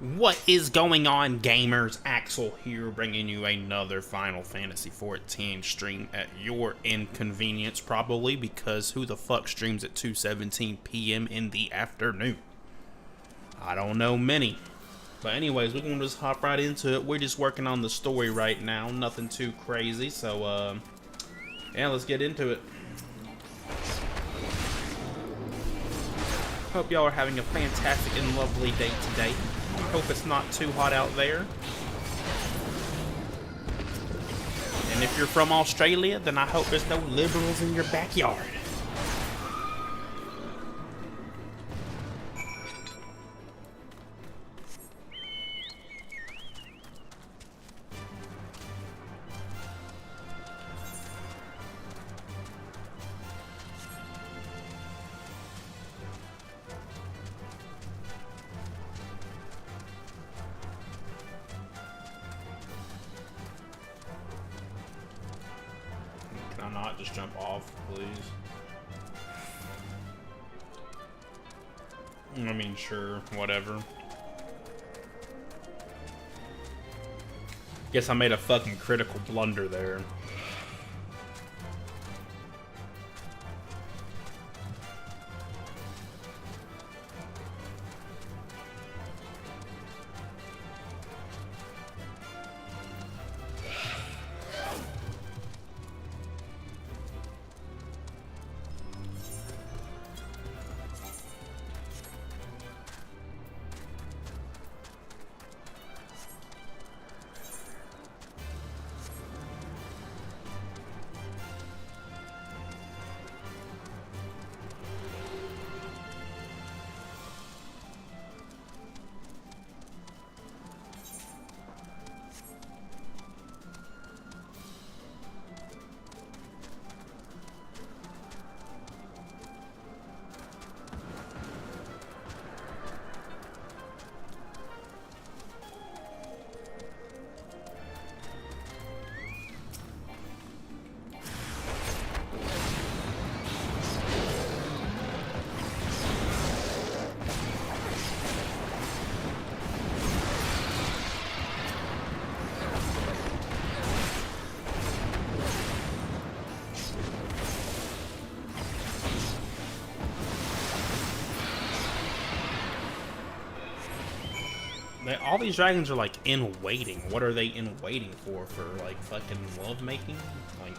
What is going on, gamers? Axel here, bringing you another Final Fantasy XIV stream at your inconvenience, probably, because who the fuck streams at 2:17 p.m. in the afternoon? I don't know many. But anyways, we're gonna just hop right into it. We're just working on the story right now, nothing too crazy, so yeah, let's get into it. Hope y'all are having a fantastic and lovely day today. Hope it's not too hot out there. And if you're from Australia, then I hope there's no liberals in your backyard. Can I not just jump off, please? I mean, sure, whatever. Guess I made a fucking critical blunder there. All these dragons are like in waiting. What are they in waiting for? For like fucking lovemaking? Like,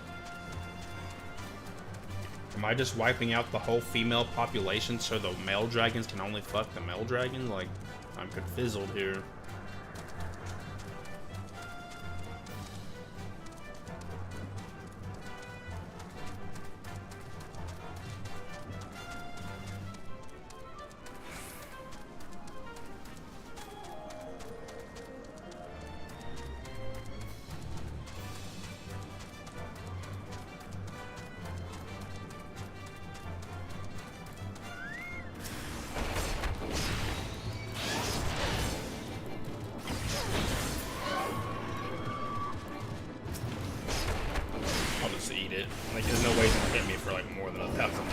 am I just wiping out the whole female population so the male dragons can only fuck the male dragon? Like, I'm confizzled here. I'll just eat it. Like, there's no way it's gonna hit me for like more than 1,000.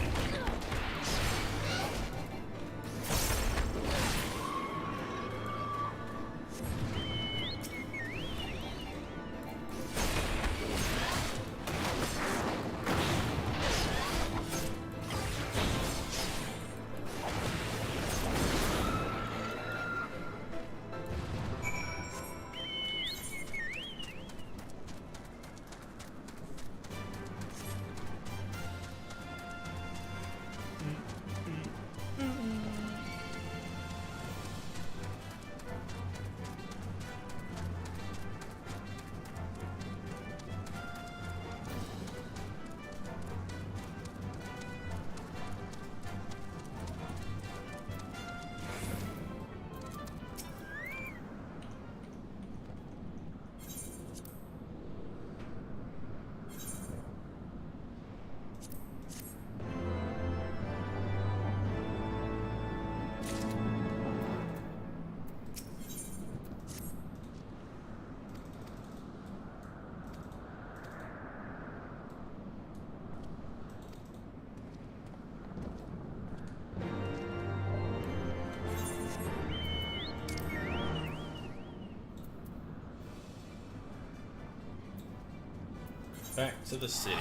Back to the city.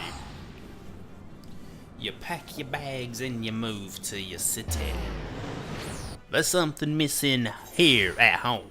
You pack your bags and you move to your city. There's something missing here at home.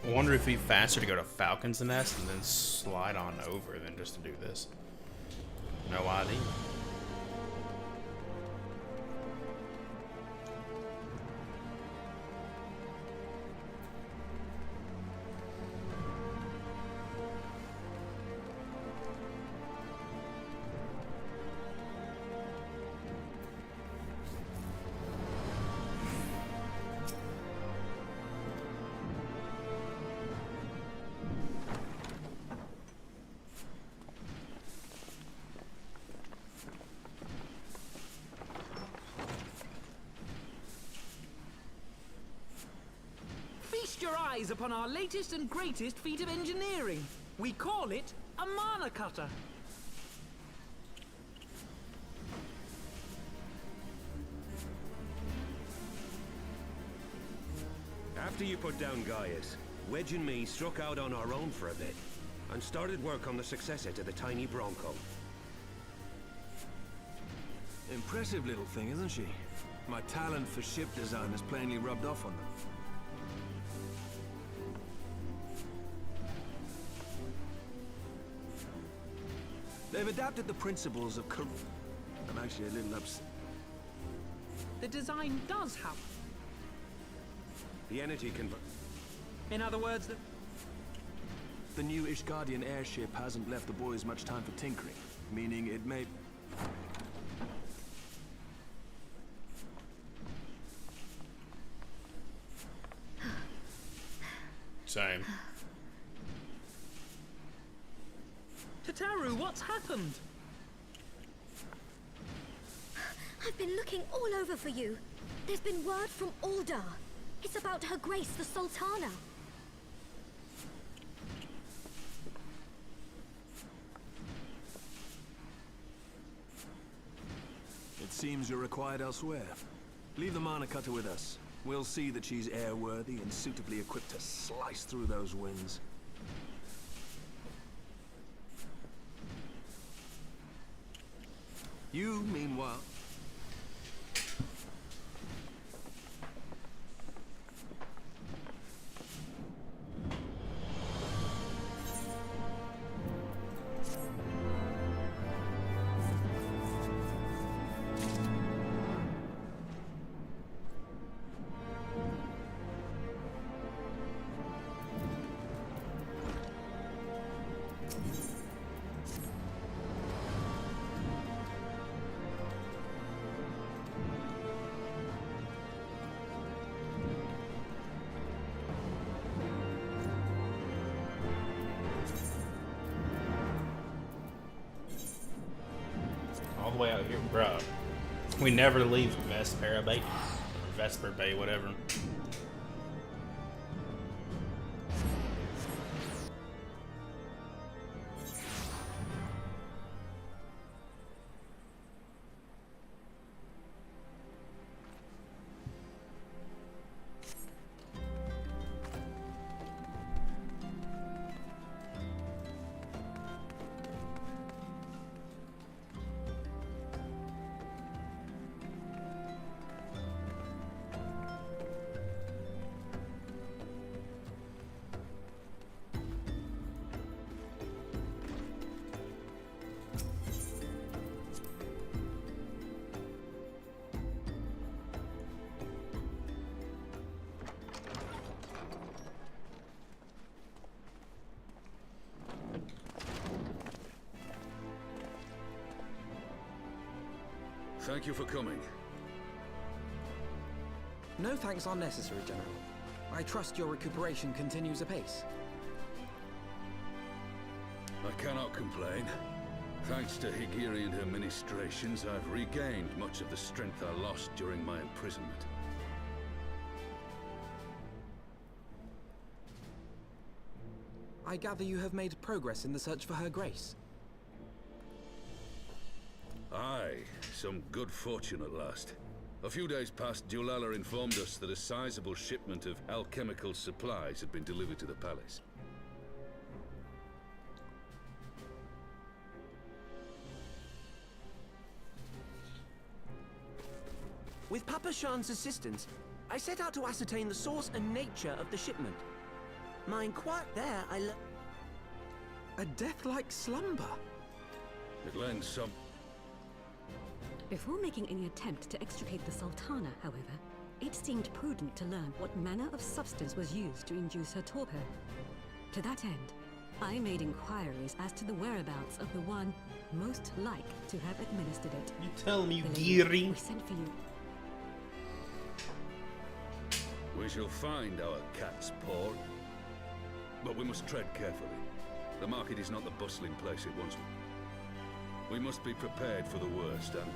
I wonder if it'd be faster to go to Falcon's Nest and then slide on over than just to do this. No idea. Your eyes upon our latest and greatest feat of engineering. We call it a mana cutter. After you put down Gaius, Wedge and me struck out on our own for a bit and started work on the successor to the tiny Bronco. Impressive little thing, isn't she? My talent for ship design has plainly rubbed off on them. They've adapted the principles of I'm actually a little upset. The design does have. The energy convert. In other words, The new Ishgardian airship hasn't left the boys much time for tinkering, meaning it may... Same. Tataru, what's happened? I've been looking all over for you. There's been word from Aldar. It's about Her Grace, the Sultana. It seems you're required elsewhere. Leave the mana cutter with us. We'll see that she's airworthy and suitably equipped to slice through those winds. You, meanwhile... All the way out here, bruh. We never leave Vesper Bay, or Vesper Bay, whatever. Thank you for coming. No thanks are necessary, General. I trust your recuperation continues apace. I cannot complain. Thanks to Higiri and her ministrations, I've regained much of the strength I lost during my imprisonment. I gather you have made progress in the search for Her Grace. Aye, some good fortune at last. A few days past, Dulala informed us that a sizable shipment of alchemical supplies had been delivered to the palace. With Papa Shan's assistance, I set out to ascertain the source and nature of the shipment. My inquiry there, a death-like slumber. It lends some... Before making any attempt to extricate the Sultana, however, it seemed prudent to learn what manner of substance was used to induce her torpor. To that end, I made inquiries as to the whereabouts of the one most like to have administered it. You tell me, you Believe geary. we sent for you. We shall find our cat's paw. But we must tread carefully. The market is not the bustling place it once was. We must be prepared for the worst, and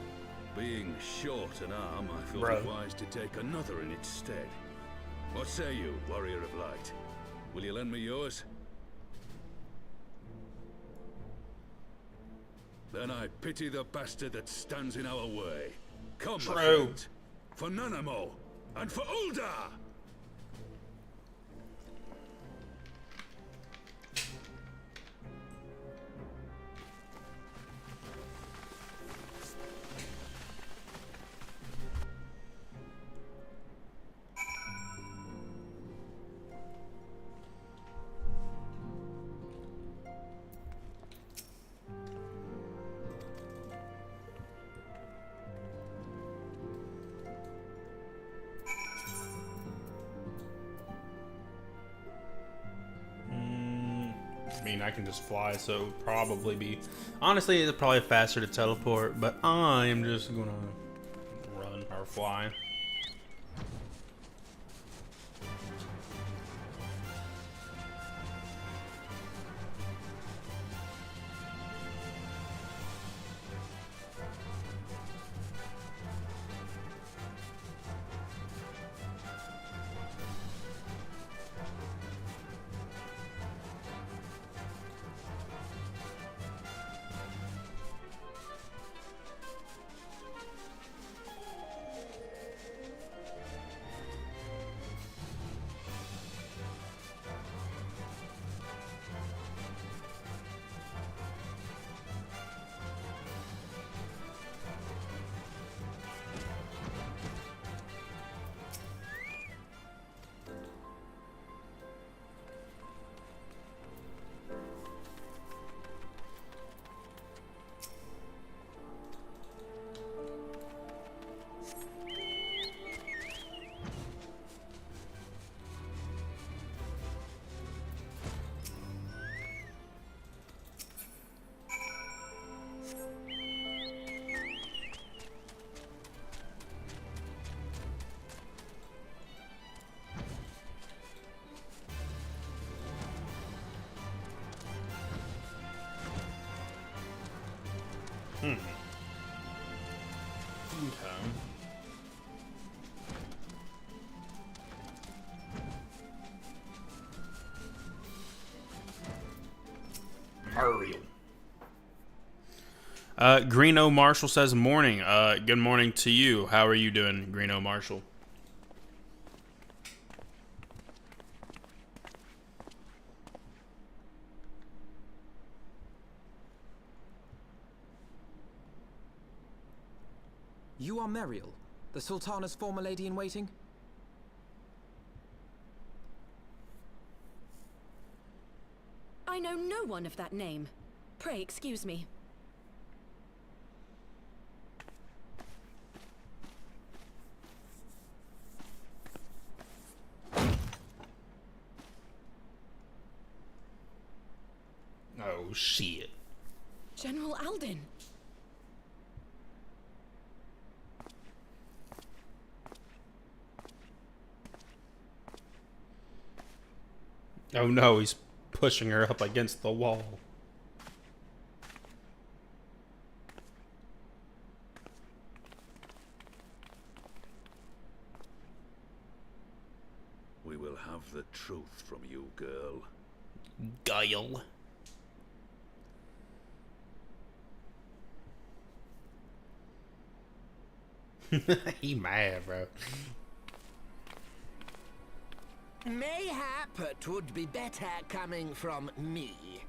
being short an arm, I thought it wise to take another in its stead. What say you, warrior of light? Will you lend me yours? Then I pity the bastard that stands in our way. Come, my friend, for Nanamo, and for Uldar! I mean, I can just fly, so it would probably be... Honestly, it's probably faster to teleport, but I am just gonna run or fly. Okay. Ariel. Greeno Marshall says morning. Good morning to you. How are you doing, Greeno Marshall? You are Meriel, the Sultana's former lady-in-waiting? I know no one of that name. Pray excuse me. Oh, shit. General Alden. Oh no, he's pushing her up against the wall. We will have the truth from you, girl. Guile. He mad, bro. Mayhap it would be better coming from me.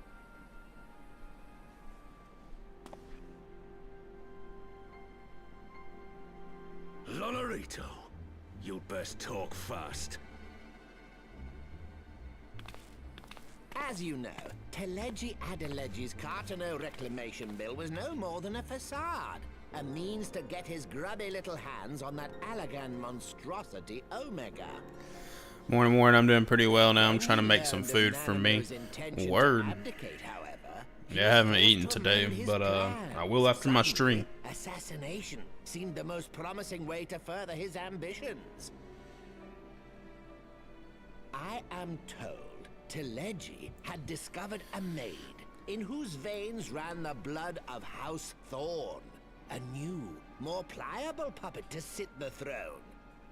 Lonorito, you'd best talk fast. As you know, Teleji Adeleji's Cartano reclamation bill was no more than a facade. A means to get his grubby little hands on that Allagan monstrosity Omega. Morning, morning. I'm doing pretty well now. I'm trying to make some food for me. Word. Yeah, I haven't eaten today, but I will after my stream. Assassination seemed the most promising way to further his ambitions. I am told Teleji had discovered a maid in whose veins ran the blood of House Thorn. A new, more pliable puppet to sit the throne.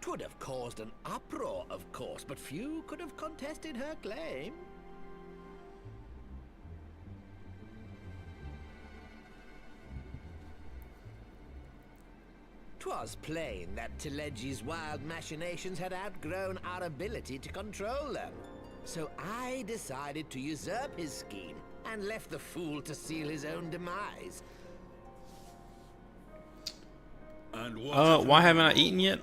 'Twould have caused an uproar, of course, but few could have contested her claim. 'Twas plain that Teleji's wild machinations had outgrown our ability to control them. So I decided to usurp his scheme and left the fool to seal his own demise. And why haven't I eaten yet?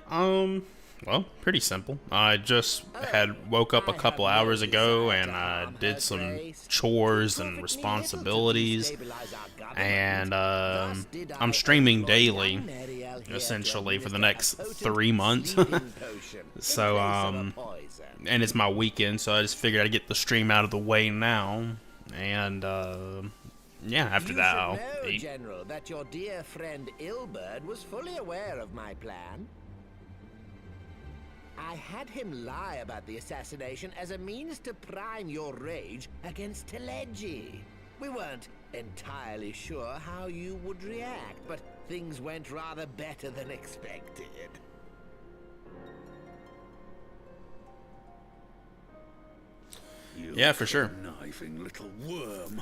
Well, pretty simple. I just had woke up a couple hours ago and I did some chores and responsibilities, and I'm streaming daily, essentially, for the next 3 months. So, and it's my weekend, so I just figured I'd get the stream out of the way now, and yeah, after that I'll eat. General, that your dear friend Ilberd was fully aware of my plan. I had him lie about the assassination as a means to prime your rage against Teleji. We weren't entirely sure how you would react, but things went rather better than expected. Yeah, for sure. Conniving little worm.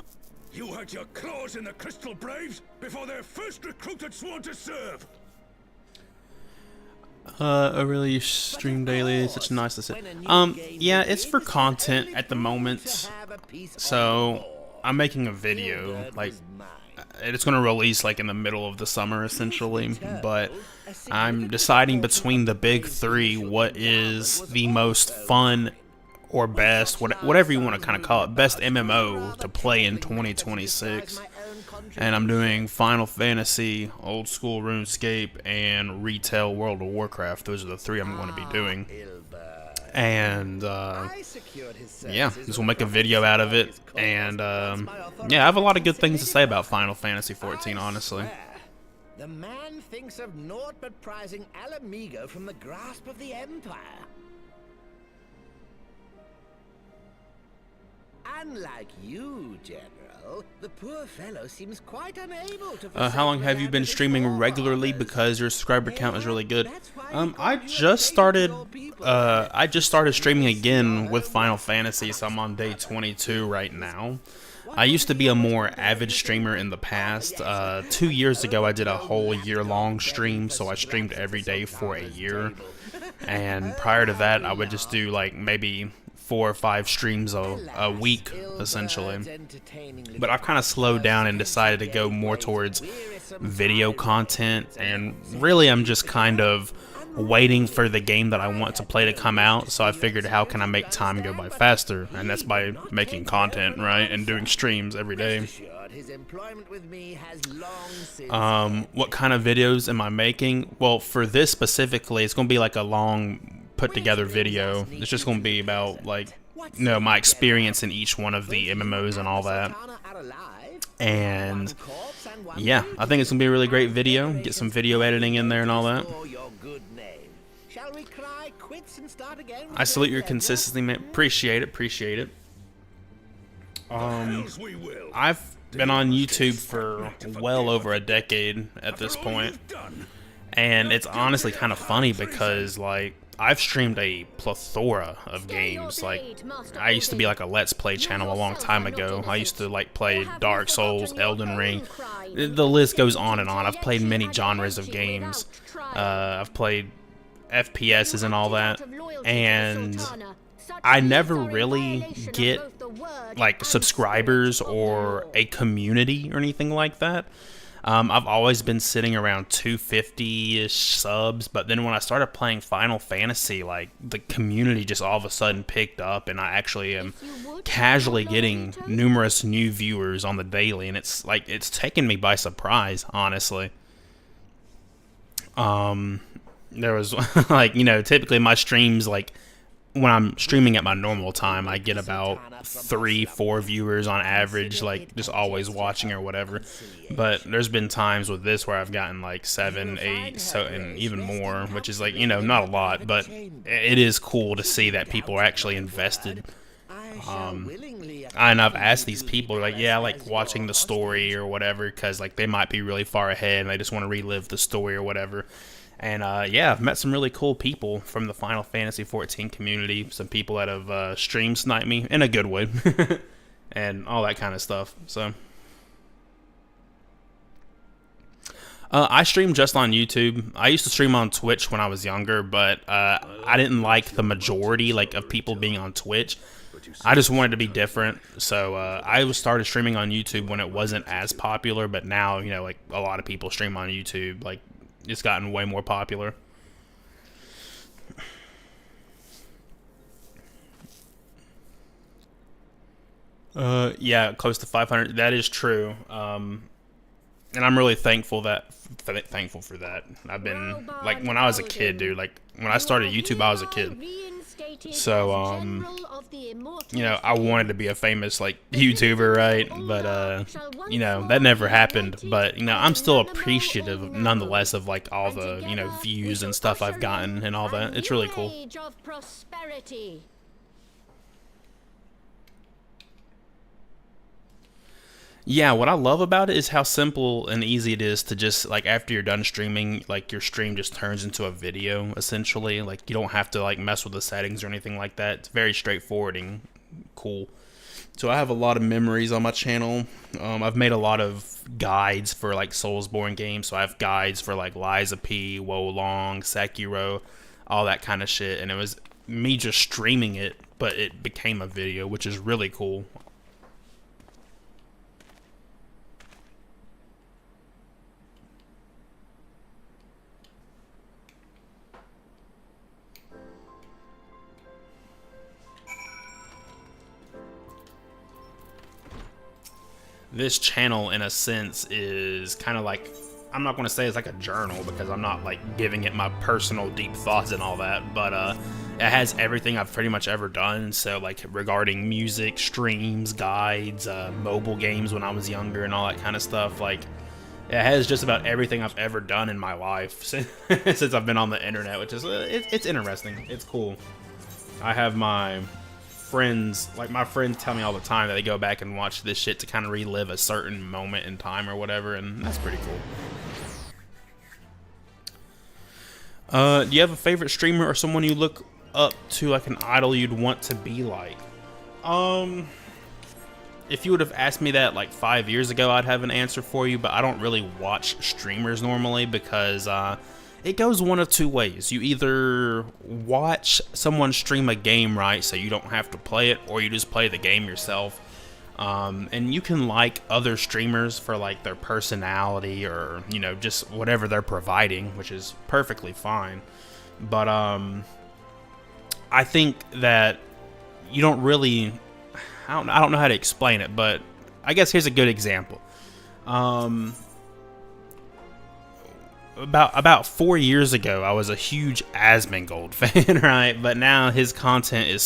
You had your claws in the Crystal Braves before their first recruit had sworn to serve. I really stream daily. It's such nice to say. Yeah, it's for content at the moment. So I'm making a video, like, it's gonna release like in the middle of the summer, essentially. But I'm deciding between the big three what is the most fun or best, whatever you want to kind of call it, best MMO to play in 2026. And I'm doing Final Fantasy, Old School RuneScape, and Retail World of Warcraft. Those are the three I'm going to be doing. And yeah, this will make a video out of it. And yeah, I have a lot of good things to say about Final Fantasy 14, honestly. The man thinks of naught but prizing Alamigo from the grasp of the Empire. Unlike you, General, the poor fellow seems quite unable to. How long have you been streaming regularly? Because your subscriber count is really good. I just started streaming again with Final Fantasy, so I'm on day 22 right now. I used to be a more avid streamer in the past. 2 years ago, I did a whole year-long stream, so I streamed every day for a year. And prior to that, I would just do like maybe 4 or 5 streams a week, essentially. But I've kind of slowed down and decided to go more towards video content, and really I'm just kind of waiting for the game that I want to play to come out. So I figured, how can I make time go by faster? And that's by making content, right? And doing streams every day. What kind of videos am I making? Well, for this specifically, it's going to be like a long put together video. It's just going to be about like, you know, my experience in each one of the MMOs and all that. And yeah, I think it's going to be a really great video. Get some video editing in there and all that. I salute your consistency, man. Appreciate it. I've been on YouTube for well over a decade at this point, and it's honestly kind of funny because like I've streamed a plethora of games. Like I used to be like a Let's Play channel a long time ago. I used to like play Dark Souls, Elden Ring. The list goes on and on. I've played many genres of games. I've played FPSs and all that, and I never really get like subscribers or a community or anything like that. I've always been sitting around 250-ish subs, but then when I started playing Final Fantasy, like the community just all of a sudden picked up, and I actually am casually getting numerous new viewers on the daily, and it's like it's taken me by surprise, honestly. There was like, you know, typically my streams, like when I'm streaming at my normal time, I get about 3-4 viewers on average, like just always watching or whatever. But there's been times with this where I've gotten like 7, 8, so and even more, which is like, you know, not a lot, but it is cool to see that people are actually invested. And I've asked these people, like, yeah, I like watching the story or whatever, because like they might be really far ahead and they just want to relive the story or whatever. And yeah, I've met some really cool people from the Final Fantasy 14 community. Some people that have stream sniped me in a good way, and all that kind of stuff. So I stream just on YouTube. I used to stream on Twitch when I was younger, but I didn't like the majority like of people being on Twitch. I just wanted to be different, so I started streaming on YouTube when it wasn't as popular. But now, you know, like a lot of people stream on YouTube. Like it's gotten way more popular. Yeah, close to 500. That is true. And I'm really thankful for that. I've been like when I was a kid, dude. Like when I started YouTube, I was a kid. So you know, I wanted to be a famous like YouTuber, right? But you know, that never happened. But you know, I'm still appreciative nonetheless of like all the, you know, views and stuff I've gotten and all that. It's really cool. Yeah, what I love about it is how simple and easy it is to just, like, after you're done streaming, like, your stream just turns into a video, essentially. Like, you don't have to, like, mess with the settings or anything like that. It's very straightforward and cool. So I have a lot of memories on my channel. I've made a lot of guides for, like, Soulsborne games. So I have guides for, like, Lies of P, Wolong, Sekiro, all that kind of shit. And it was me just streaming it, but it became a video, which is really cool. This channel, in a sense, is kind of like, I'm not going to say it's like a journal because I'm not like giving it my personal deep thoughts and all that, but it has everything I've pretty much ever done. So like regarding music, streams, guides, mobile games when I was younger and all that kind of stuff. Like it has just about everything I've ever done in my life since I've been on the internet, which is it's interesting. It's cool. I have my friends, like my friends tell me all the time that they go back and watch this shit to kind of relive a certain moment in time or whatever, and that's pretty cool. Do you have a favorite streamer or someone you look up to, like an idol you'd want to be like? If you would have asked me that like 5 years ago, I'd have an answer for you, but I don't really watch streamers normally because it goes one of two ways. You either watch someone stream a game, right, so you don't have to play it, or you just play the game yourself. And you can like other streamers for like their personality or, you know, just whatever they're providing, which is perfectly fine. But I think that you don't really, I don't know how to explain it, but I guess here's a good example. About 4 years ago, I was a huge Asmongold fan, right? But now his content is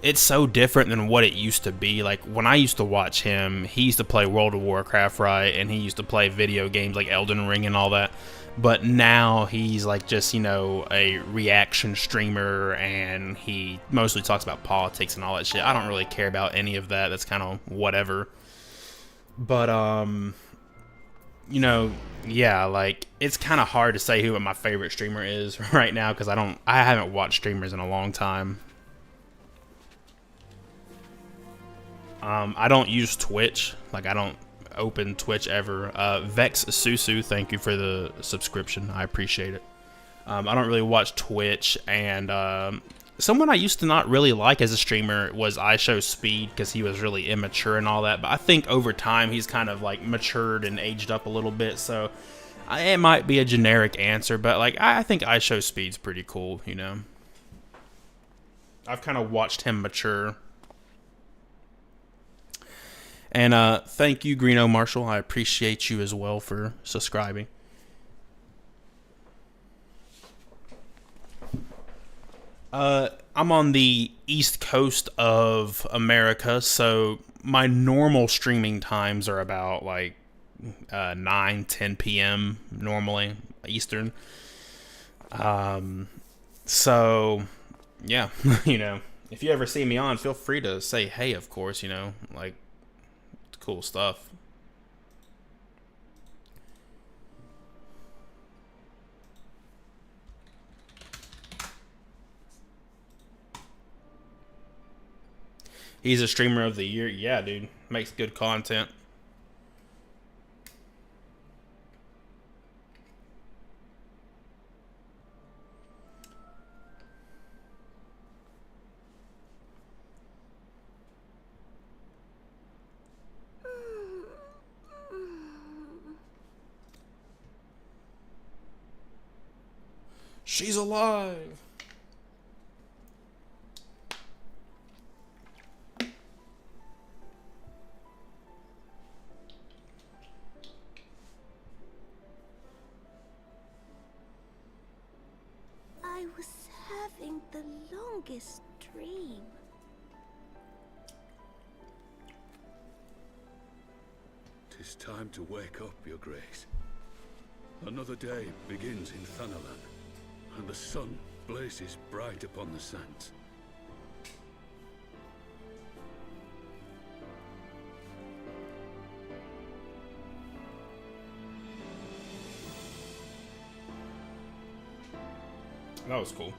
it's so different than what it used to be. Like when I used to watch him, he used to play World of Warcraft, right? And he used to play video games like Elden Ring and all that. But now he's like just, you know, a reaction streamer, and he mostly talks about politics and all that shit. I don't really care about any of that. That's kind of whatever. But you know, yeah, like it's kind of hard to say who my favorite streamer is right now because I haven't watched streamers in a long time. I don't use Twitch. Like I don't open Twitch ever. Vex Susu, thank you for the subscription. I appreciate it. I don't really watch Twitch, and someone I used to not really like as a streamer was IShowSpeed because he was really immature and all that. But I think over time he's kind of like matured and aged up a little bit. So it might be a generic answer, but like I think IShowSpeed's pretty cool. You know, I've kind of watched him mature. And thank you, Greeno Marshall. I appreciate you as well for subscribing. I'm on the East Coast of America, so my normal streaming times are about like 9-10 p.m. normally Eastern. So yeah, you know, if you ever see me on, feel free to say hey. Of course, you know, like. Cool stuff. He's a streamer of the year. Yeah, dude. Makes good content. She's alive. I was having the longest dream. Tis time to wake up, Your Grace. Another day begins in Thanalan, and the sun blazes bright upon the sands. That was cool.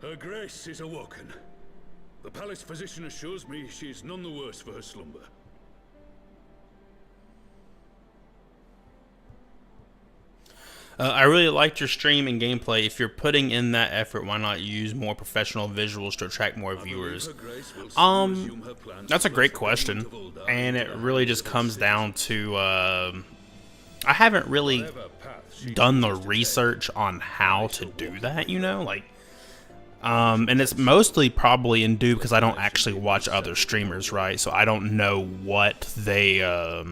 Her Grace is awoken. The palace physician assures me she is none the worse for her slumber. I really liked your stream and gameplay. If you're putting in that effort, why not use more professional visuals to attract more viewers? That's a great question, and it really just comes down to I haven't really done the research on how to do that, you know, like and it's mostly probably in due because I don't actually watch other streamers, right? So I don't know what they are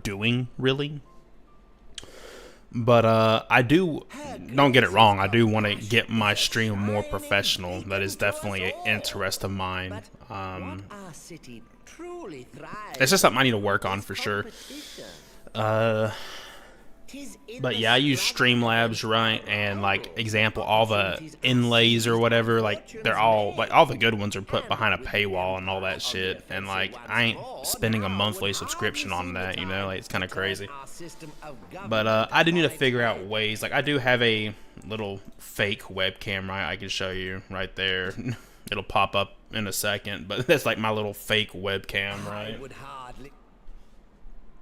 doing really. But I do, don't get it wrong, I do want to get my stream more professional. That is definitely an interest of mine. It's just something I need to work on for sure. But yeah, I use Streamlabs, right? And like example, all the inlays or whatever, like they're all like all the good ones are put behind a paywall and all that shit. And like I ain't spending a monthly subscription on that, you know? Like it's kind of crazy. But I do need to figure out ways. Like I do have a little fake webcam, right? I can show you right there. It'll pop up in a second, but that's like my little fake webcam, right?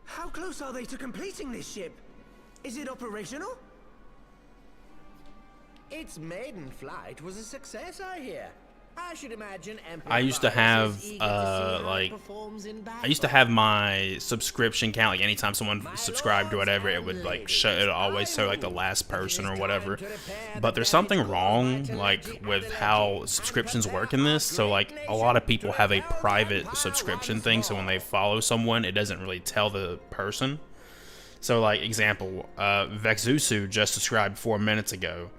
How close are they to completing this ship? Is it operational? Its maiden flight was a success, I hear. I should imagine I used to have I used to have my subscription count. Like anytime someone subscribed or whatever, it would like show. It always show like the last person or whatever. But there's something wrong like with how subscriptions work in this. So like a lot of people have a private subscription thing. So when they follow someone, it doesn't really tell the person. So like example, Vexusu just subscribed 4 minutes ago,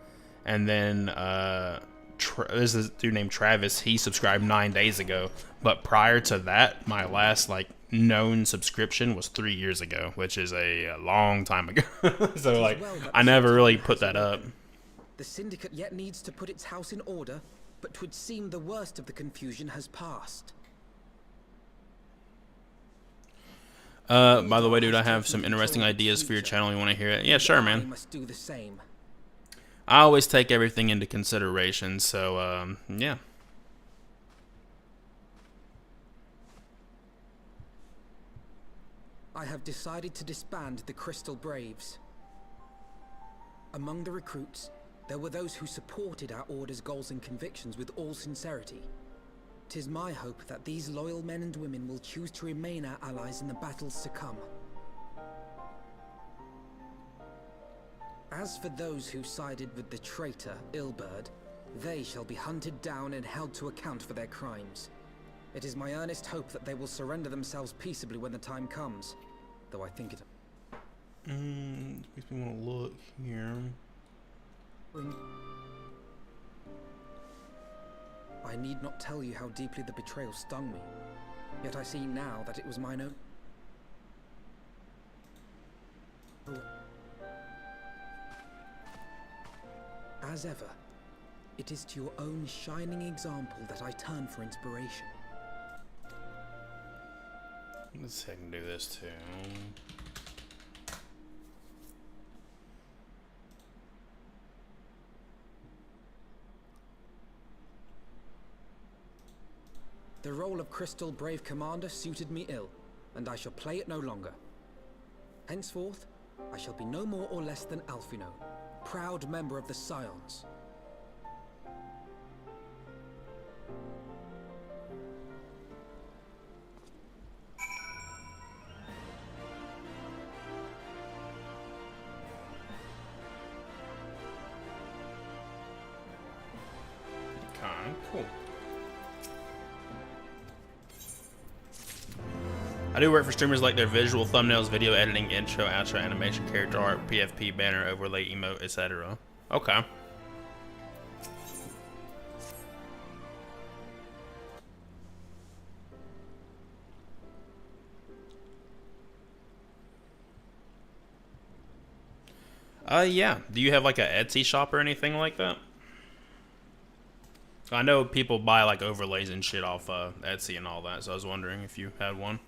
and then there's this dude named Travis. He subscribed 9 days ago, but prior to that, my last like known subscription was 3 years ago, which is a long time ago. So like I never really put that up. The syndicate yet needs to put its house in order, but 'twould seem the worst of the confusion has passed. By the way, dude, I have some interesting ideas for your channel. You want to hear it? Yeah, sure, man. Must do the same. I always take everything into consideration, so, yeah. I have decided to disband the Crystal Braves. Among the recruits, there were those who supported our Order's goals and convictions with all sincerity. 'Tis my hope that these loyal men and women will choose to remain our allies in the battles to come. As for those who sided with the traitor, Ilberd, they shall be hunted down and held to account for their crimes. It is my earnest hope that they will surrender themselves peaceably when the time comes, though I think it... Makes me want to look here. I need not tell you how deeply the betrayal stung me, yet I see now that it was mine own... As ever, it is to your own shining example that I turn for inspiration. Let's see if I can do this too. The role of Crystal Brave Commander suited me ill, and I shall play it no longer. Henceforth, I shall be no more or less than Alphino, proud member of the Scions. Okay, cool. I do work for streamers like their visual thumbnails, video editing, intro, outro, animation, character art, PFP, banner, overlay, emote, etc. Okay. Yeah. Do you have like a Etsy shop or anything like that? I know people buy like overlays and shit off Etsy and all that, so I was wondering if you had one.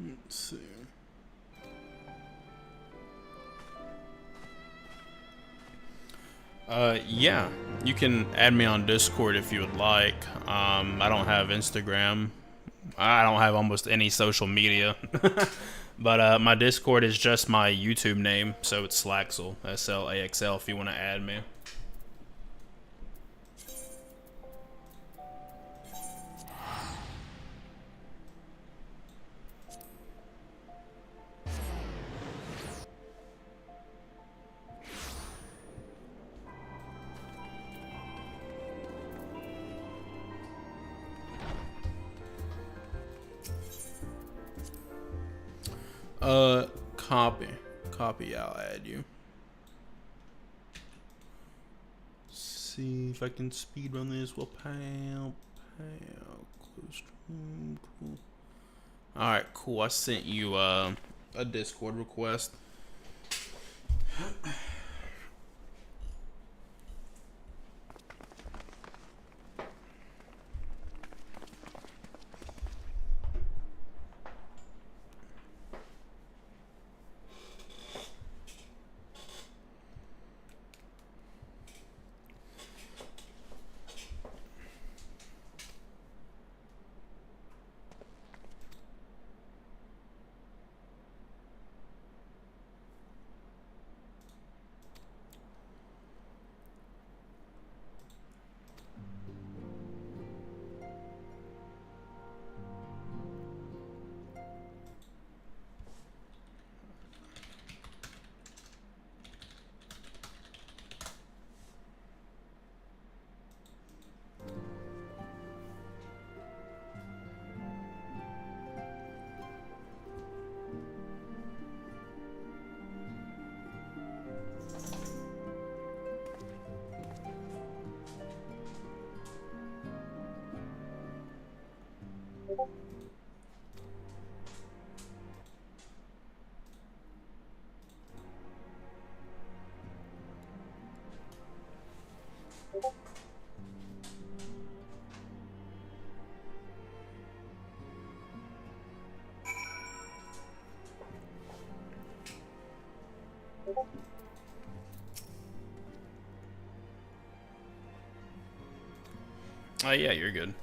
Let's see. Yeah, you can add me on Discord if you would like. I don't have Instagram. I don't have almost any social media. But my Discord is just my YouTube name, so it's Slaxel, SLAXL, if you want to add me. Copy, I'll add you. See if I can speed run this. Well, pow, close stream, cool. Alright, cool. I sent you a Discord request. Oh yeah, you're good.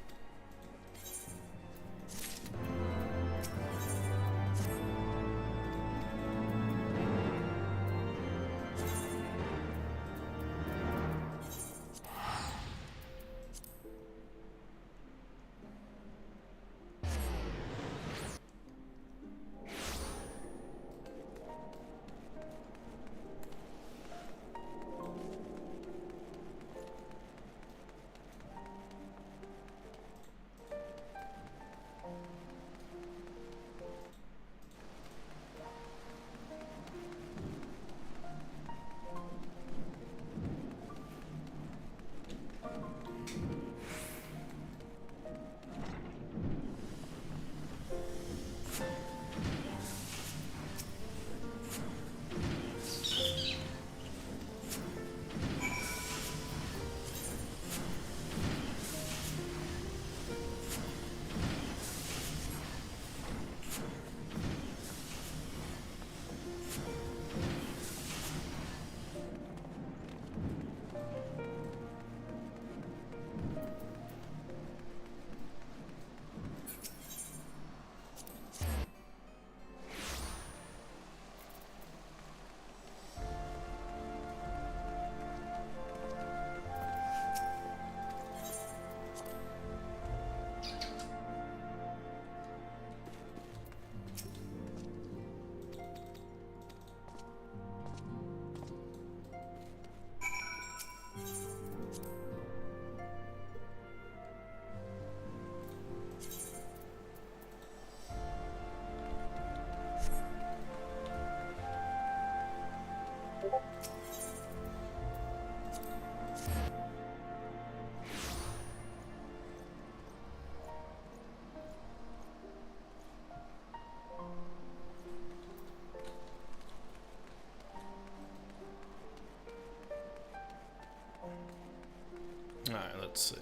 Alright, let's see.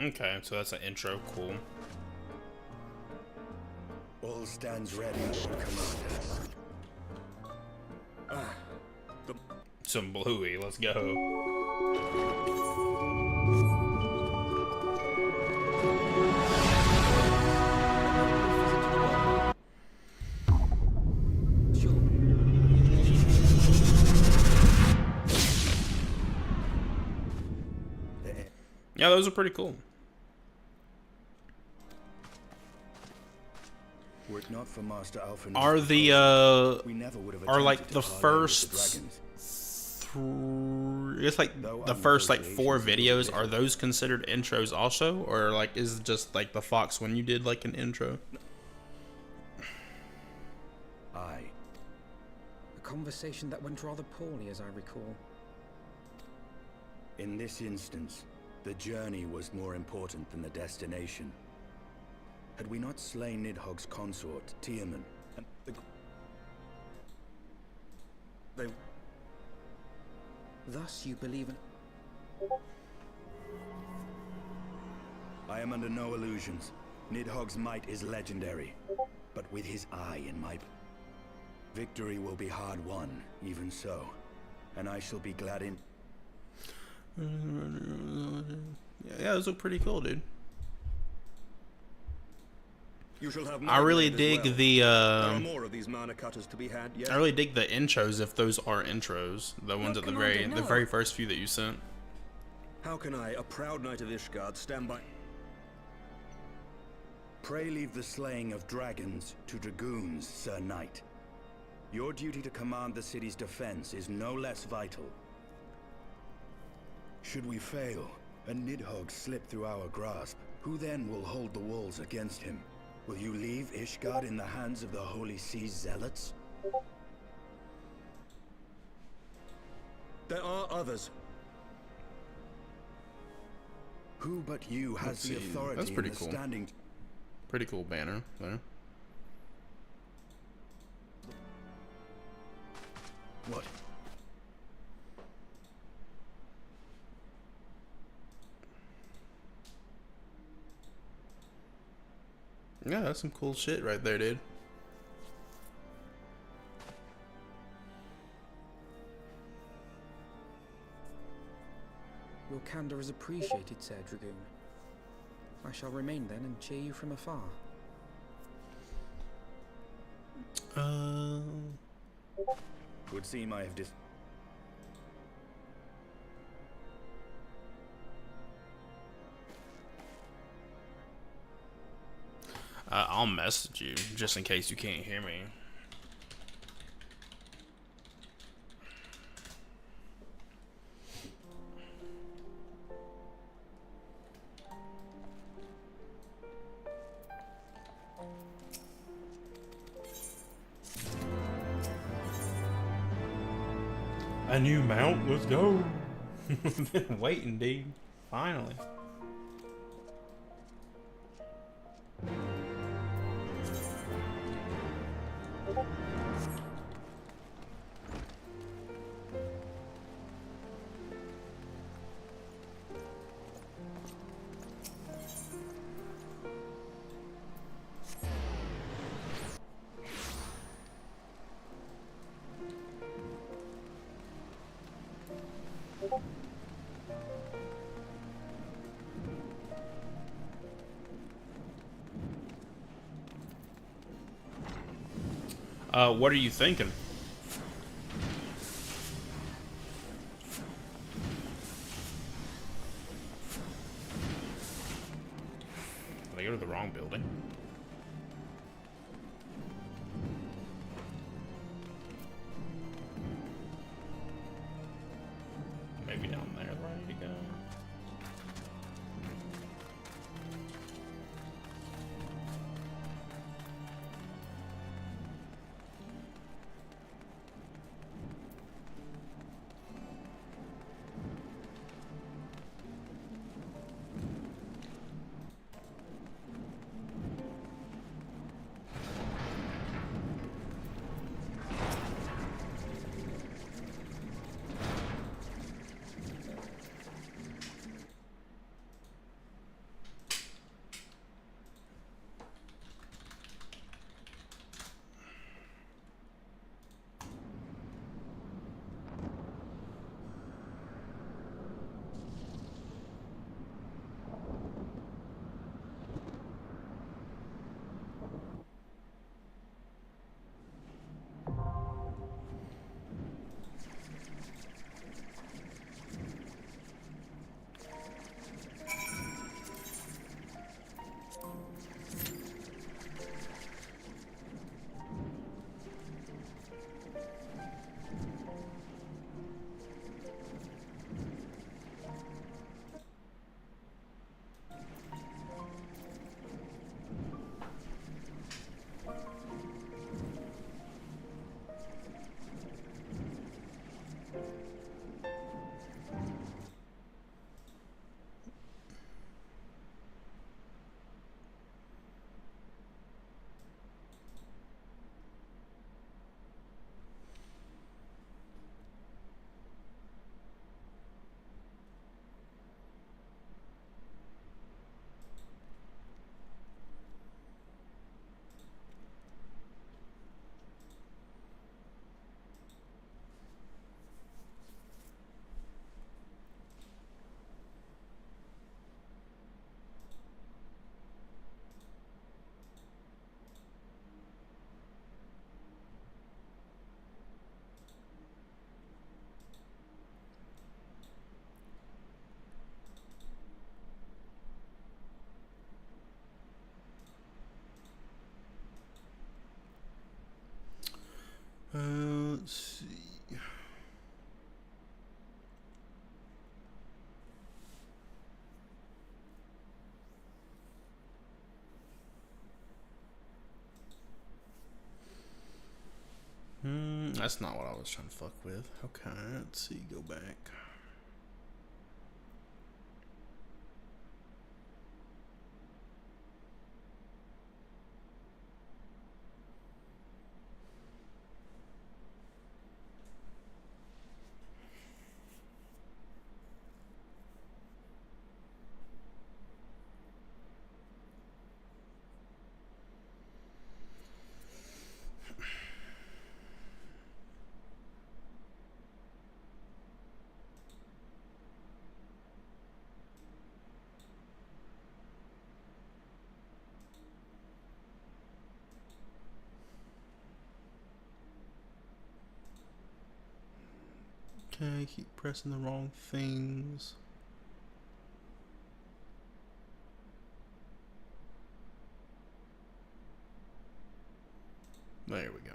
Okay, so that's an intro. Cool. All stands ready, Lord Commander. Some Bluey. Let's go. Yeah, those are pretty cool. Were it not for Master Alpha, Are the we never would have are like attempted the to parley with first the dragons. it's like the first like 4 videos, are those considered intros also, or like is it just like the Fox when you did like an intro? Aye. A conversation that went rather poorly, as I recall. In this instance, the journey was more important than the destination. Had we not slain Nidhogg's consort, Tiamat, and they... Thus you believe in... I am under no illusions. Nidhogg's might is legendary. But with his eye in my... Victory will be hard won, even so. And I shall be glad in... Yeah, those look pretty cool, dude. You shall have I really dig the There are more of these mana cutters to be had, yes? I really dig the intros, if those are intros. The ones at the Commander, very first few that you sent. How can I, a proud knight of Ishgard, stand by... Pray leave the slaying of dragons to dragoons, Sir Knight. Your duty to command the city's defense is no less vital. Should we fail, and Nidhogg slip through our grasp, who then will hold the walls against him? Will you leave Ishgard in the hands of the Holy Sea's zealots? There are others. Who but you has Let's the see. authority That's pretty and the cool. standing... Pretty cool banner there. What? Yeah, that's some cool shit right there, dude. Your candor is appreciated, Sir Dragoon. I shall remain then and cheer you from afar. Would seem I have I'll message you just in case you can't hear me. A new mount, let's go. Been waiting, dude. Finally. What are you thinking? Did I go to the wrong building? Maybe down there, ready to go. That's not what I was trying to fuck with. Okay, let's see. Go back. Okay, keep pressing the wrong things. There we go.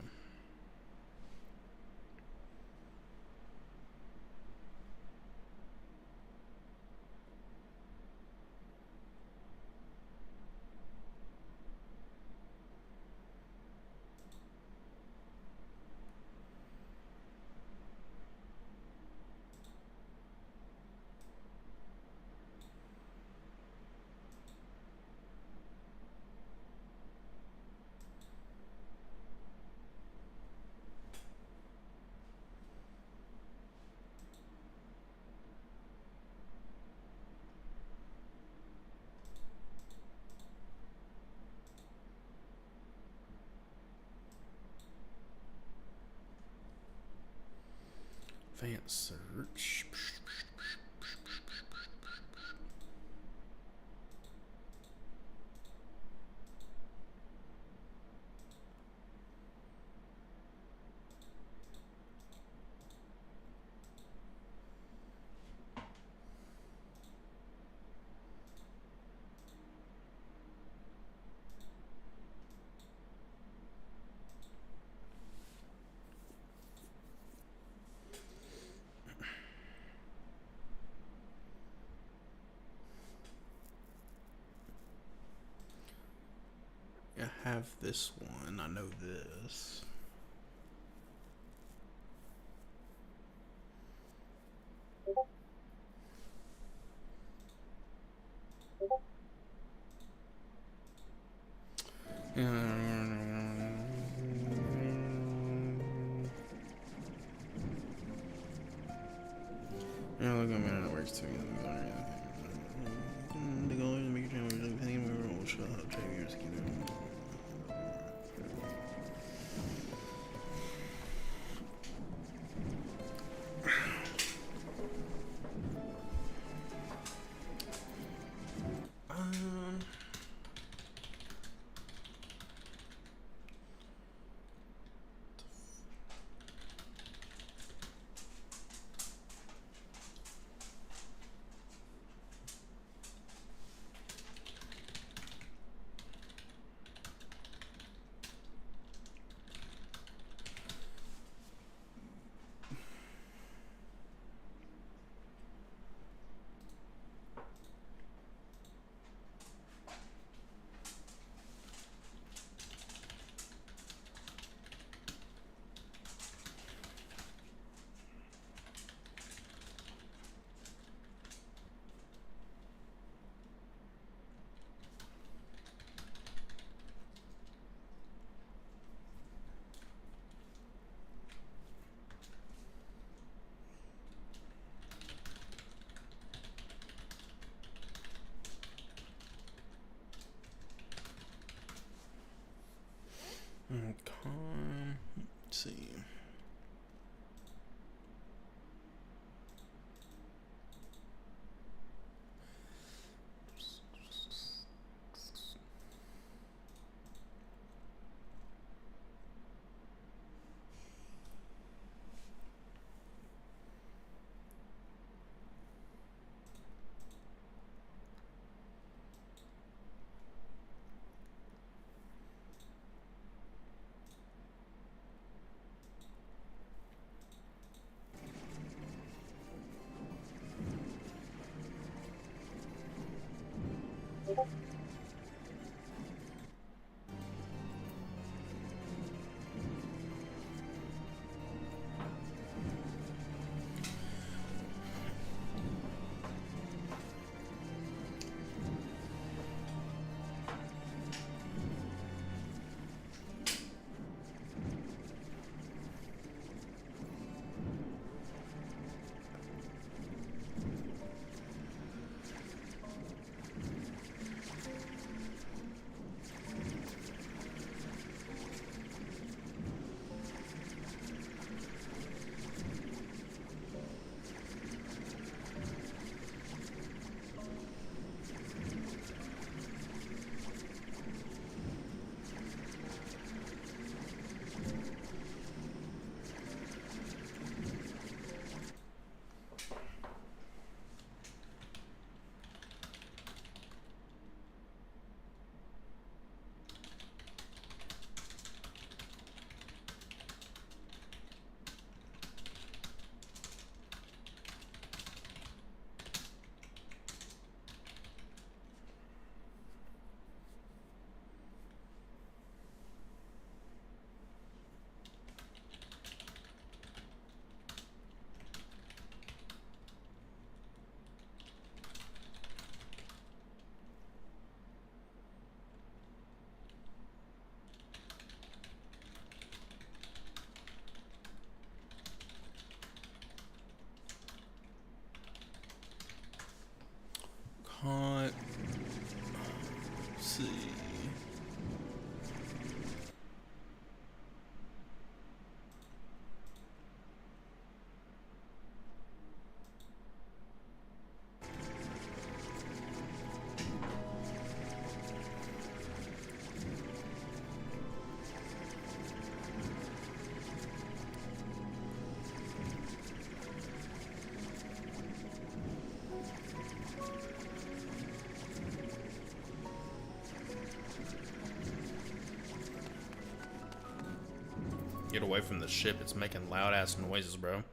Advanced search. I have this one. I know this. Look at me, it works too. The goal is to make a change. Anything we shut up, take years. Let's see. Hunt. Let's see. Get away from the ship, it's making loud ass noises, bro.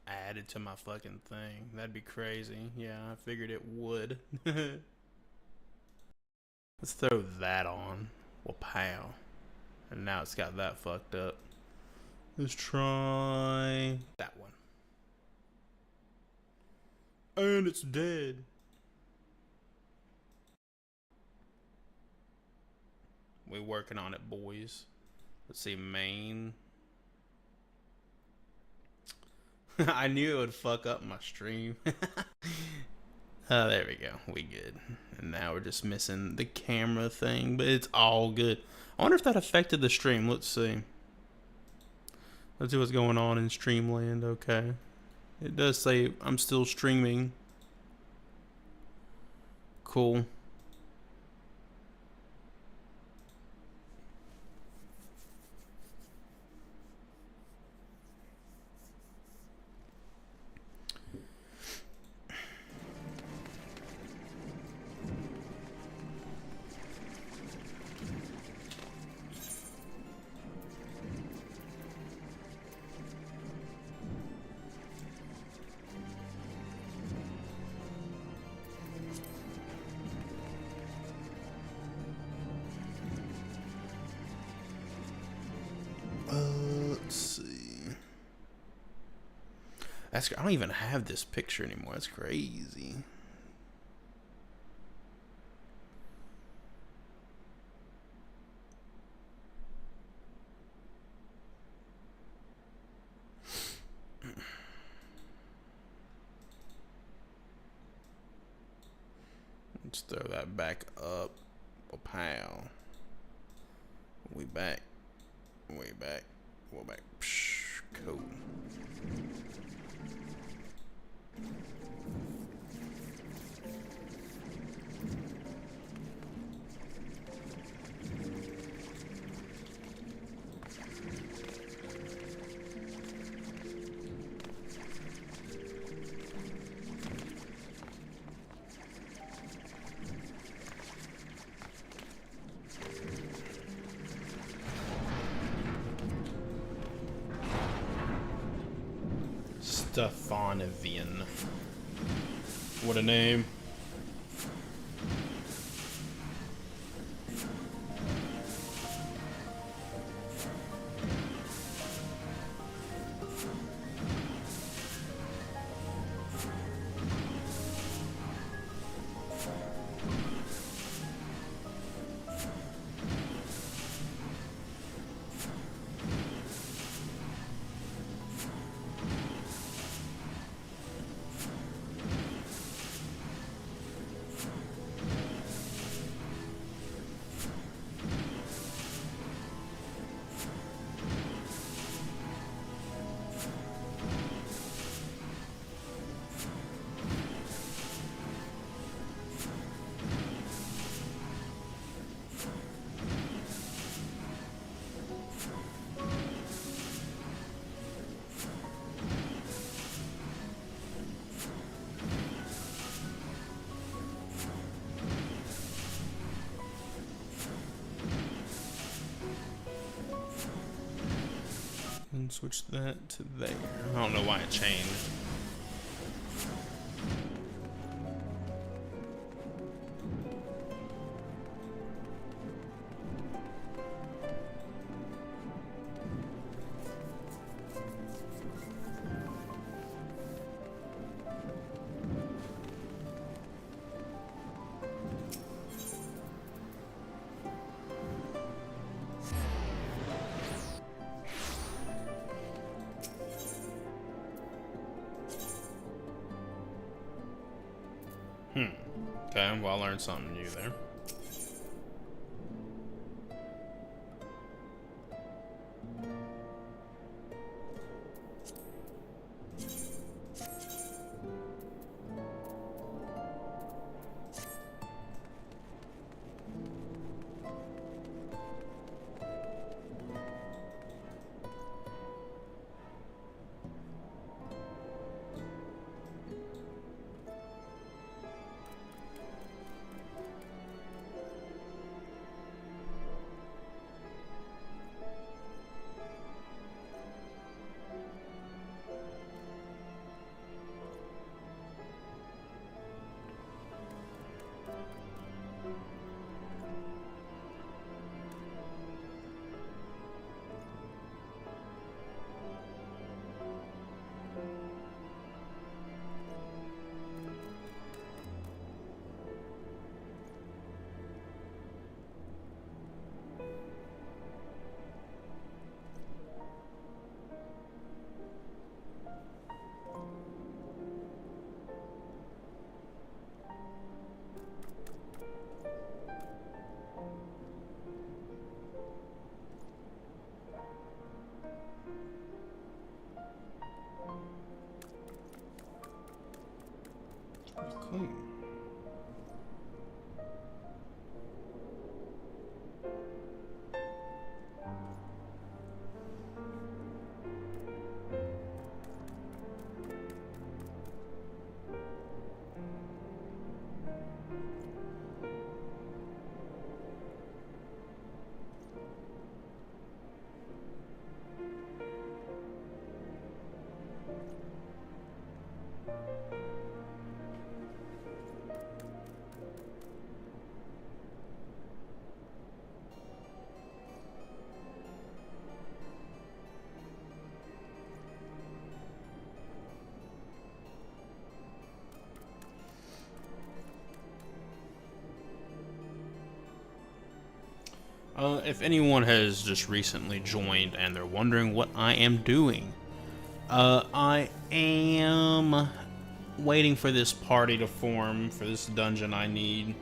Added to my fucking thing. That'd be crazy. Yeah, I figured it would. Let's throw that on. Well, pow. And now it's got that fucked up. Let's try that one. And it's dead. We working on it, boys. Let's see, main. I knew it would fuck up my stream. Oh, there we go. We good. And now we're just missing the camera thing, but it's all good. I wonder if that affected the stream. Let's see. Let's see what's going on in Streamland. Okay. It does say I'm still streaming. Cool. Let's see. I don't even have this picture anymore. That's crazy. Let's throw that back up. A pow. We back. Way back. We're back. Psh, cool. Stephanovian. What a name. Switch that to there. I don't know why it changed. Okay, well, I learned something new there. Clean. If anyone has just recently joined and they're wondering what I am doing, I am waiting for this party to form for this dungeon I need.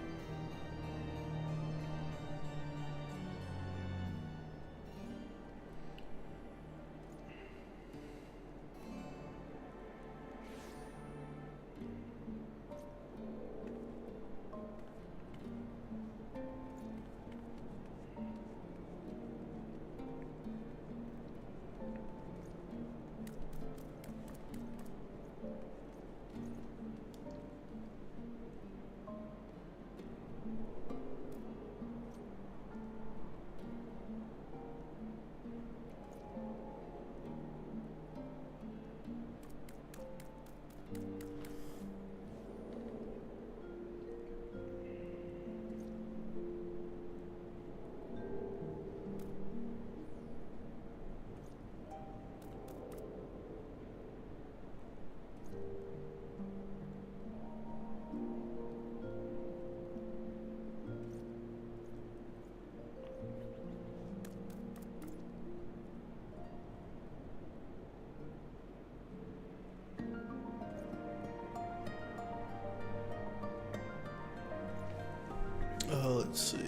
Let's see.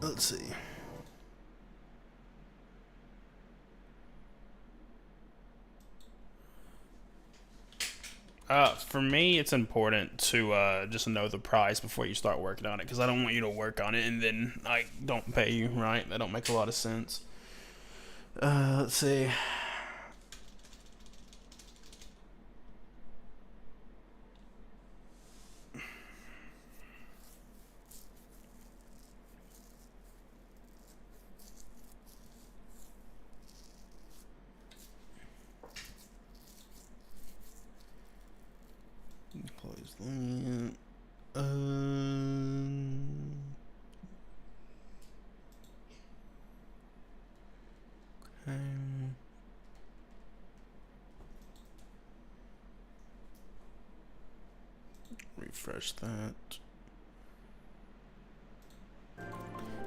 Let's see. For me, it's important to just know the price before you start working on it, because I don't want you to work on it and then I don't pay you, right? That don't make a lot of sense. Let's see. refresh that.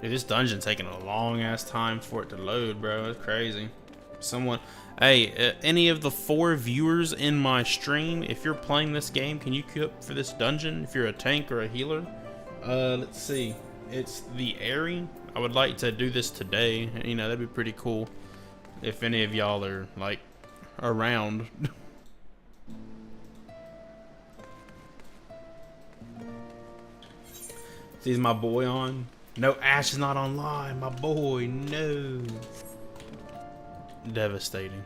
Dude, this dungeon taking a long ass time for it to load, bro. It's crazy. Someone, hey, any of the 4 viewers in my stream, if you're playing this game, can you queue up for this dungeon? If you're a tank or a healer, let's see. It's the Airy. I would like to do this today. You know, that'd be pretty cool. If any of y'all are like around. Sees my boy on. No, Ash is not online. My boy, no. Devastating.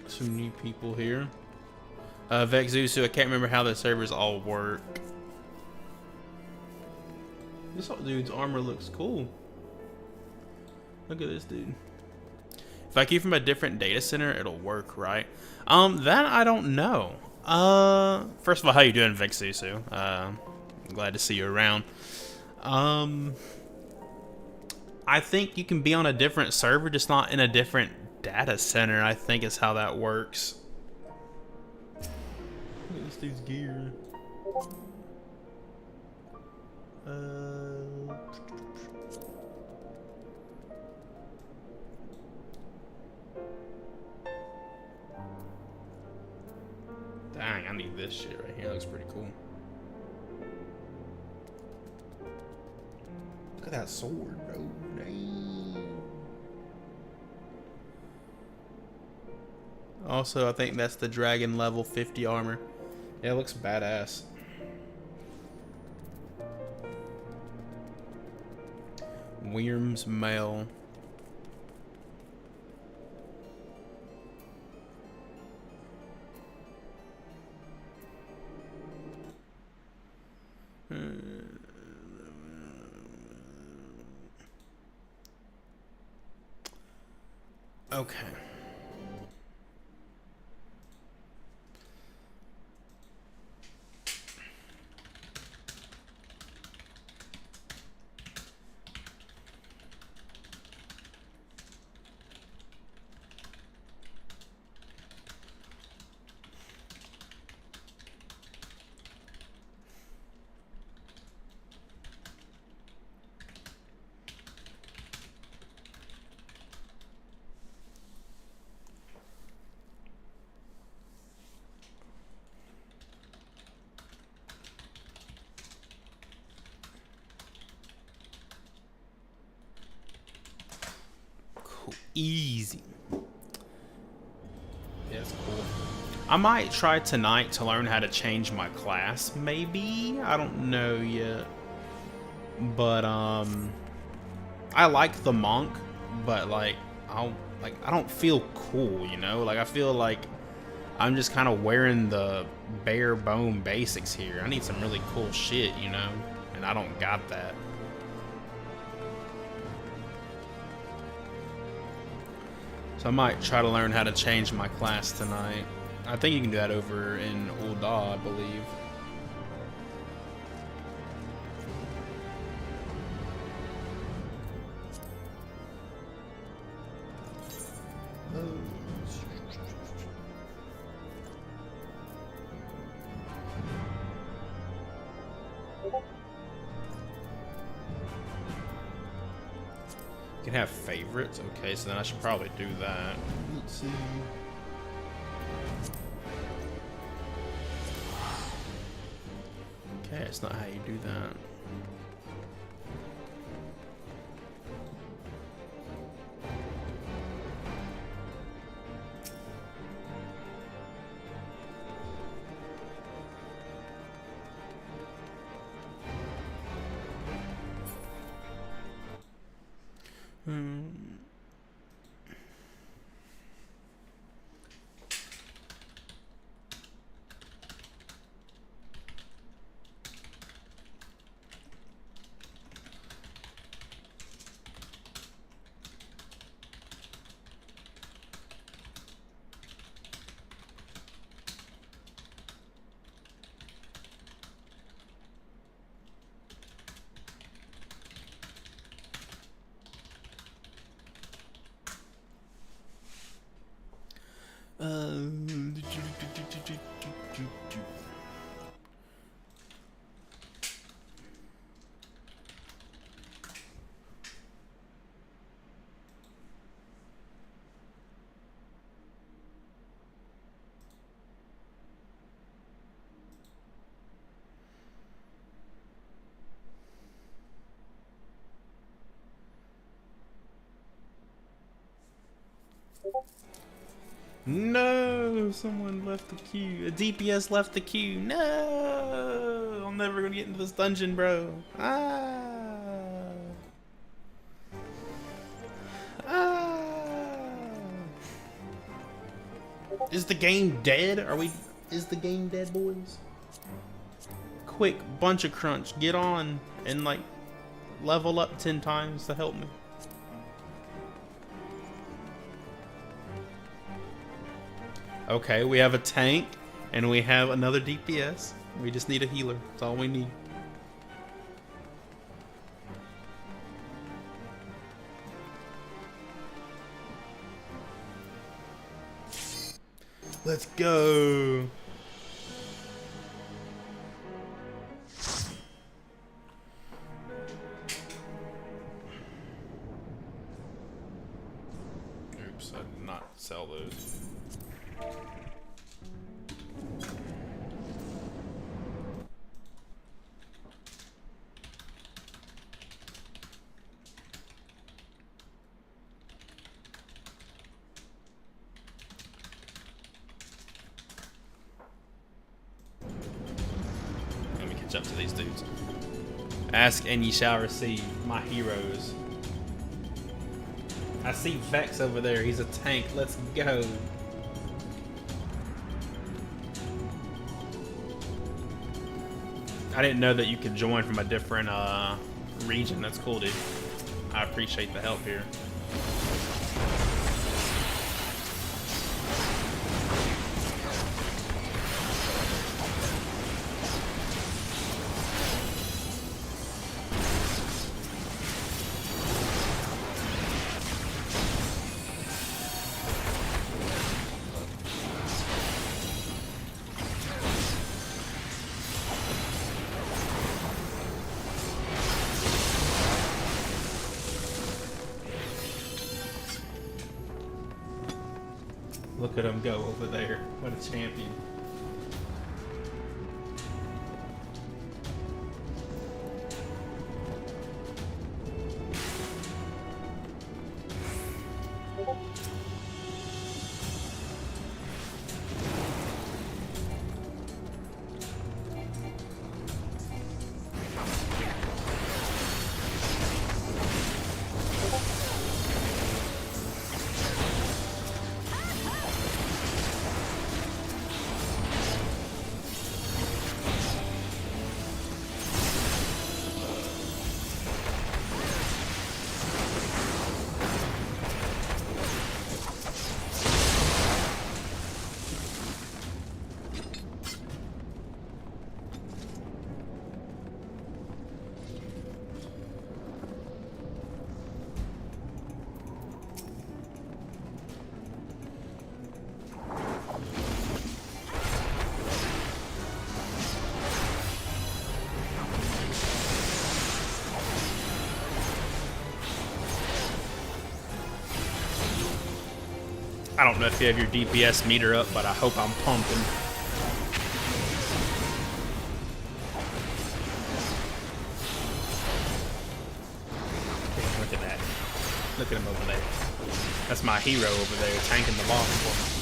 Some new people here. Vexusu, I can't remember how the servers all work. This dude's armor looks cool. Look at this dude. If I keep from a different data center, it'll work, right? That I don't know. First of all, how you doing, Vexusu? Glad to see you around. I think you can be on a different server, just not in a different data center, I think is how that works. Look at this dude's gear. Dang, I need this shit right here. That looks pretty cool. Look at that sword, bro. Dang. Also, I think that's the dragon level 50 armor. Yeah, it looks badass. Wyrm's Mail. Okay. Easy. Yeah, that's cool. I might try tonight to learn how to change my class, maybe? I don't know yet. But I like the monk, but like I don't feel cool, you know? Like I feel like I'm just kind of wearing the bare bone basics here. I need some really cool shit, you know? And I don't got that. So I might try to learn how to change my class tonight. I think you can do that over in Ul'dah, I believe. You can have favorites. Okay, so then I should probably do that. Let's see. Okay, it's not how you do that. No, someone left the queue. A DPS left the queue. No, I'm never gonna get into this dungeon, bro. Is the game dead? Is the game dead, boys? Quick, bunch of crunch. Get on and like level up 10 times to help me. Okay, we have a tank and we have another DPS. We just need a healer. That's all we need. Let's go. Oops, I did not sell those. Up to these dudes. Ask and ye shall receive, my heroes. I see Vex over there. He's a tank. Let's go. I didn't know that you could join from a different region. That's cool, dude. I appreciate the help here. Look at him go over there. What a champion. I don't know if you have your DPS meter up, but I hope I'm pumping. Look at that. Look at him over there. That's my hero over there, tanking the boss for me.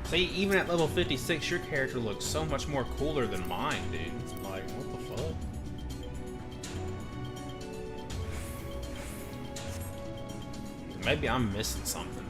See, even at level 56, your character looks so much more cooler than mine, dude. It's like, what the fuck? Maybe I'm missing something.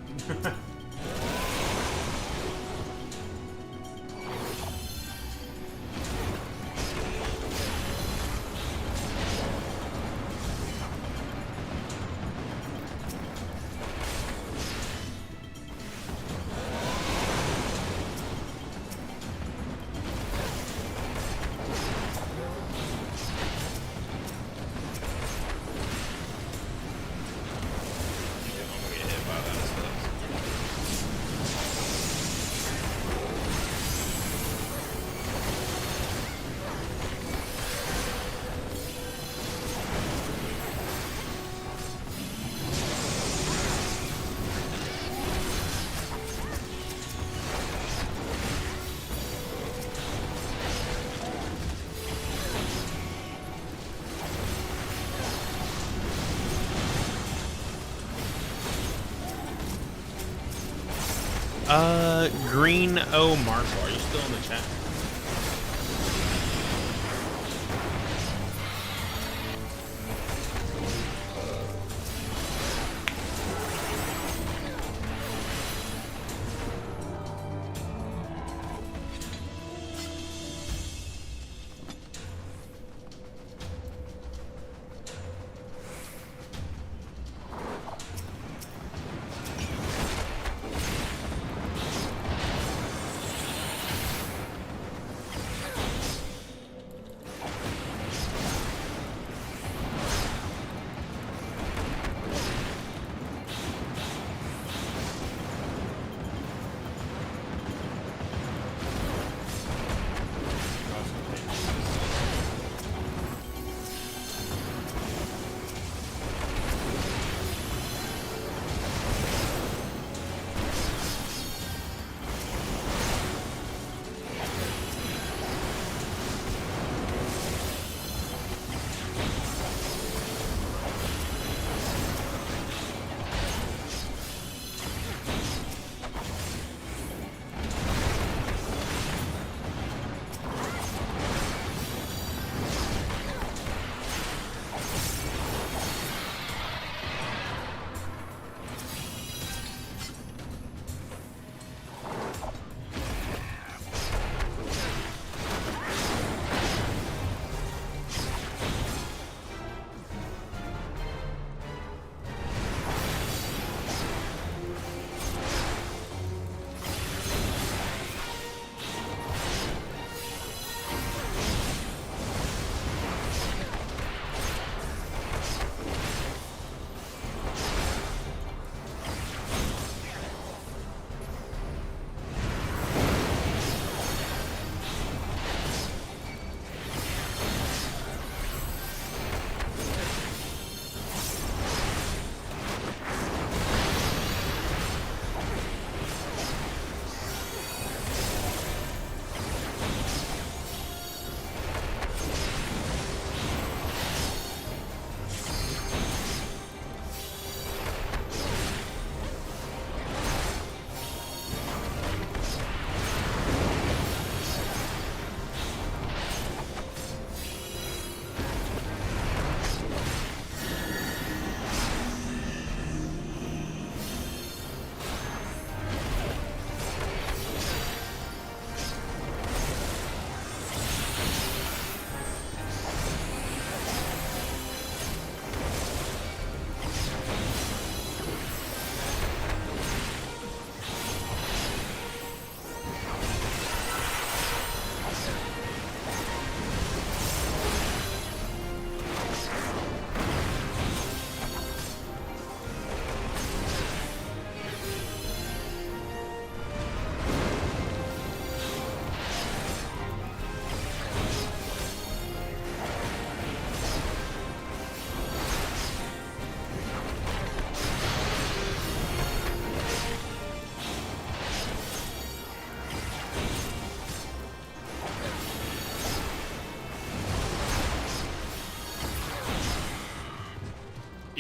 Green O Marshall, are you still in the chat?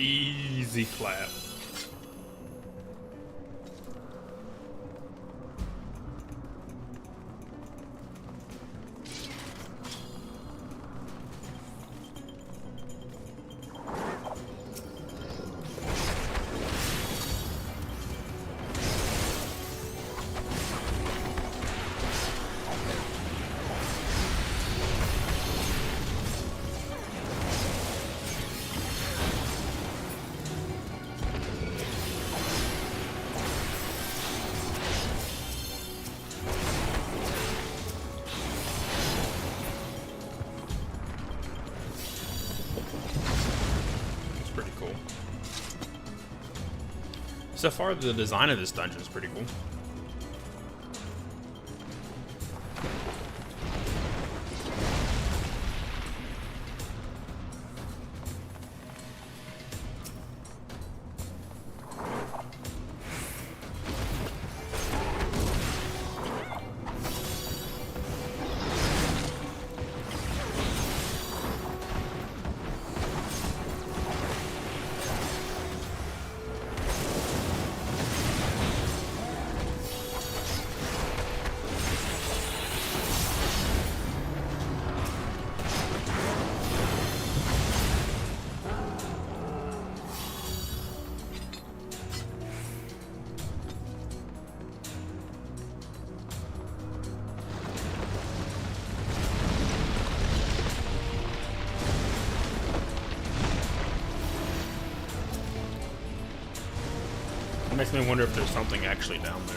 Easy clap. So far, the design of this dungeon is pretty cool. Makes me wonder if there's something actually down there.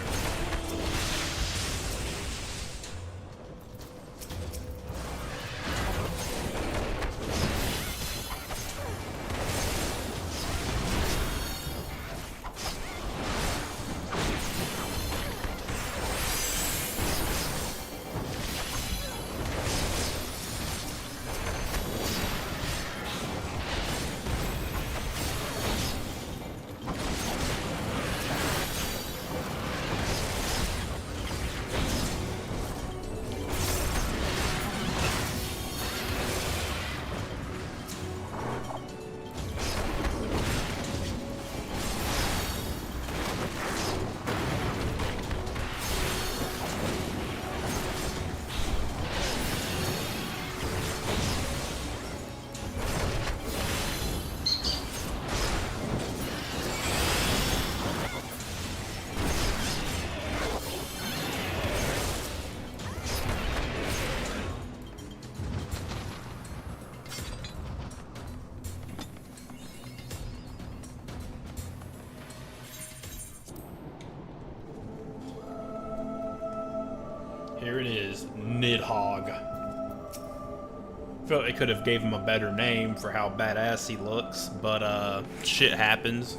Here it is, Nidhogg. Felt they could have gave him a better name for how badass he looks, but shit happens.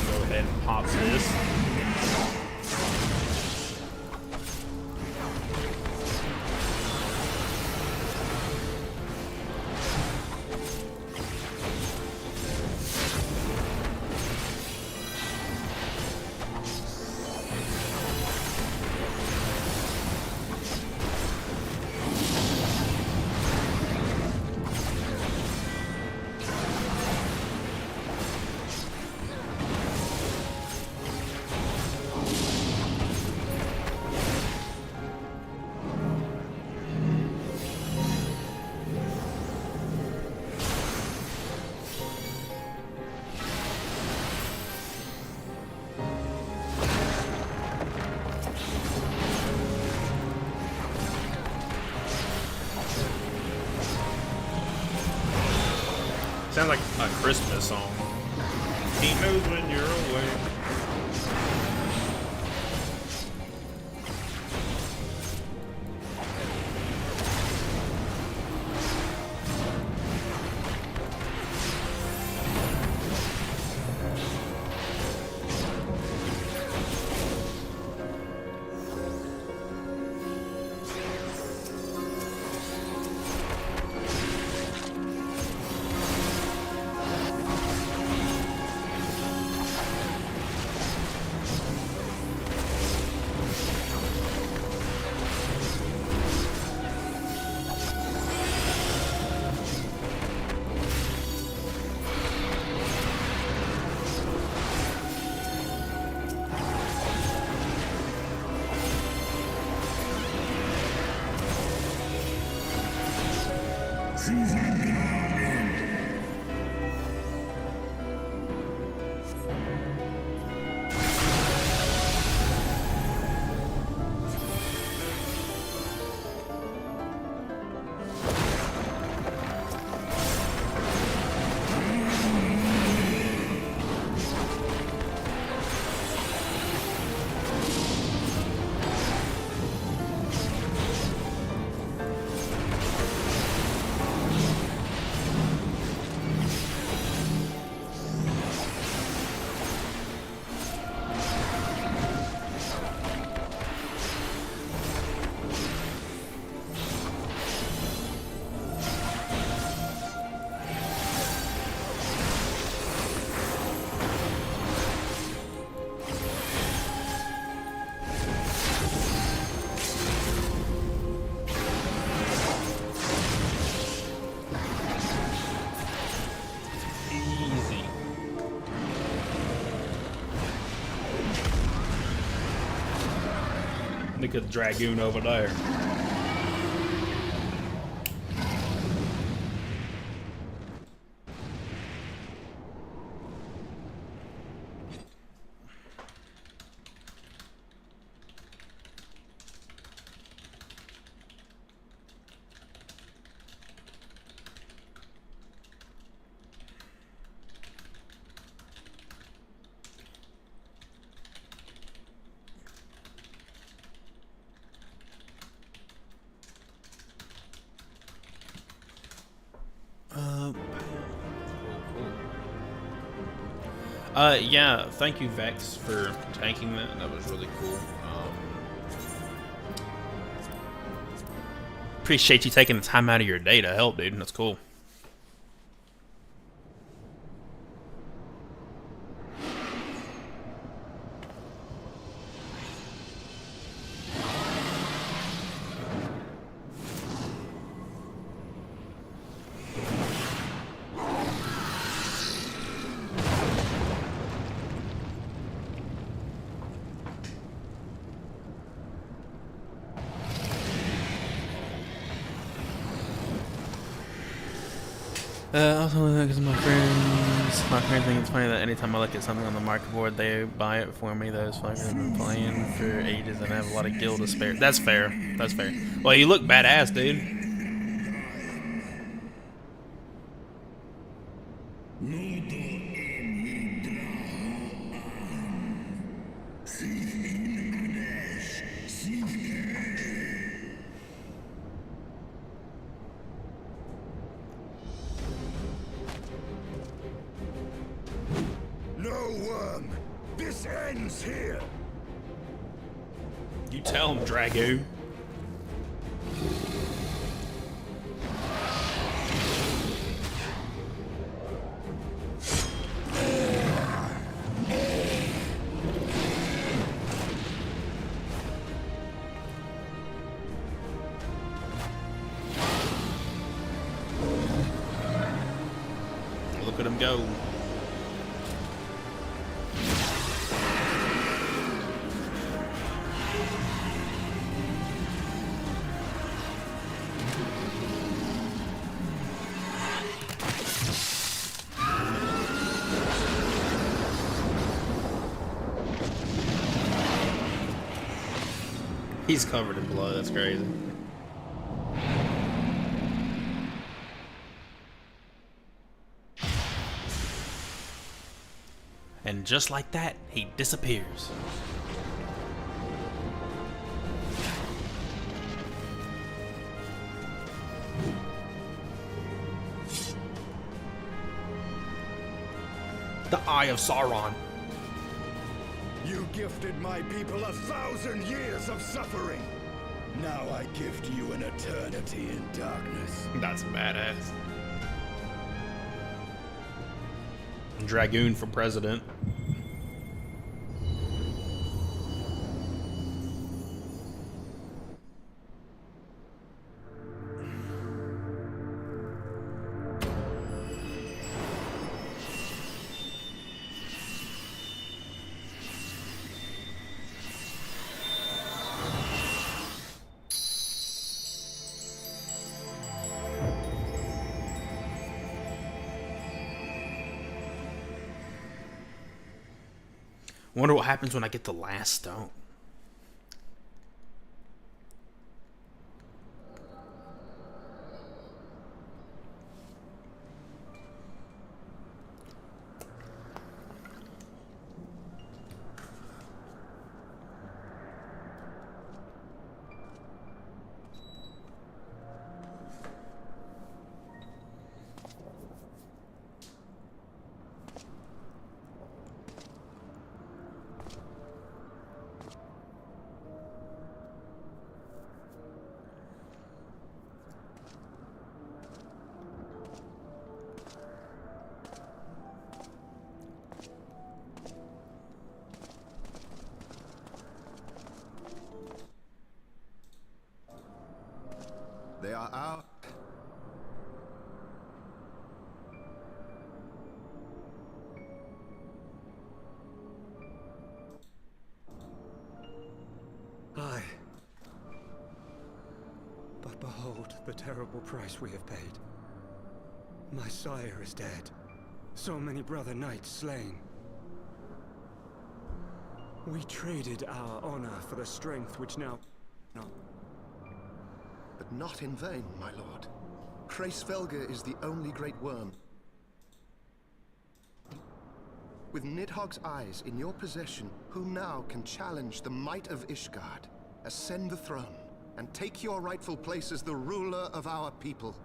Go ahead and pop this. Sounds like a Christmas song. He knows when you're away. Look at the Dragoon over there. Yeah, thank you, Vex, for tanking that. That was really cool. Appreciate you taking the time out of your day to help, dude. That's cool. Also, because my friends think it's funny that anytime I look at something on the market board, they buy it for me. Those fuckers have been playing for ages and have a lot of gil to spare. That's fair. That's fair. Well, you look badass, dude. Here. You tell him, Drago. Look at him go. He's covered in blood, that's crazy. And just like that, he disappears. The Eye of Sauron. You gifted my people 1,000 years of suffering. Now I gift you an eternity in darkness. That's badass. Dragoon for president. Wonder what happens when I get the last stone. They are out. Aye, the terrible price we have paid. My sire is dead. So many brother knights slain. We traded our honor for the strength which now... No. But not in vain, my lord. Kreisvelga is the only great worm. With Nidhogg's eyes in your possession, who now can challenge the might of Ishgard, ascend the throne, and take your rightful place as the ruler of our people?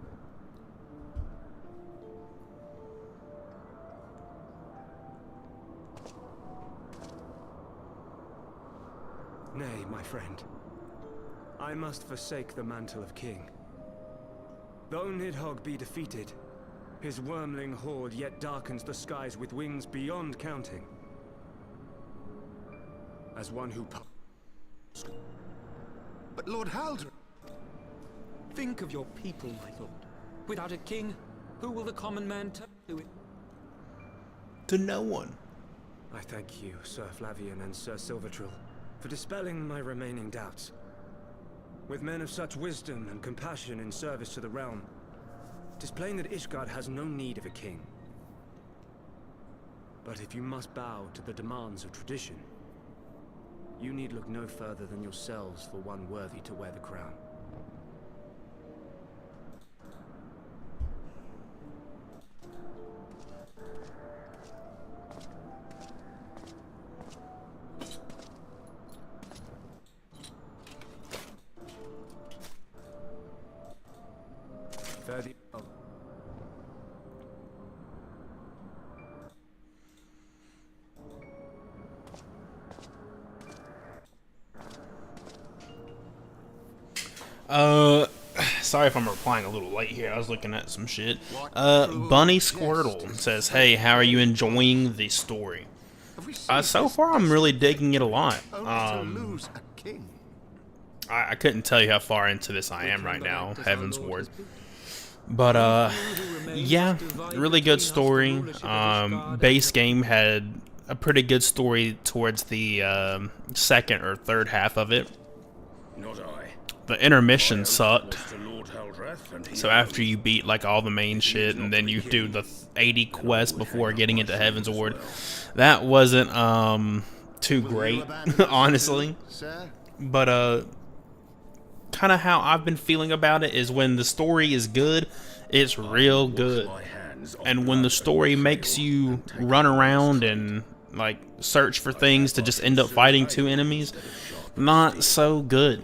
Nay, my friend. I must forsake the mantle of king. Though Nidhogg be defeated, his wormling horde yet darkens the skies with wings beyond counting. As one who... But Lord Haldr... Think of your people, my lord. Without a king, who will the common man turn to? To no one. I thank you, Sir Flavian and Sir Silvertrill, for dispelling my remaining doubts. With men of such wisdom and compassion in service to the realm, it is plain that Ishgard has no need of a king. But if you must bow to the demands of tradition, you need look no further than yourselves for one worthy to wear the crown. Sorry if I'm replying a little late here. I was looking at some shit. Bunny Squirtle says, "Hey, how are you enjoying the story?" So far, I'm really digging it a lot. I couldn't tell you how far into this I am right now, Heaven's Ward. But, yeah, really good story. Base game had a pretty good story towards the second or third half of it. The intermission sucked. So after you beat like all the main shit and then you do the 80 quests before getting into Heaven's Ward, that wasn't too great, honestly. But kind of how I've been feeling about it is when the story is good, it's real good. And when the story makes you run around and like search for things to just end up fighting two enemies, not so good.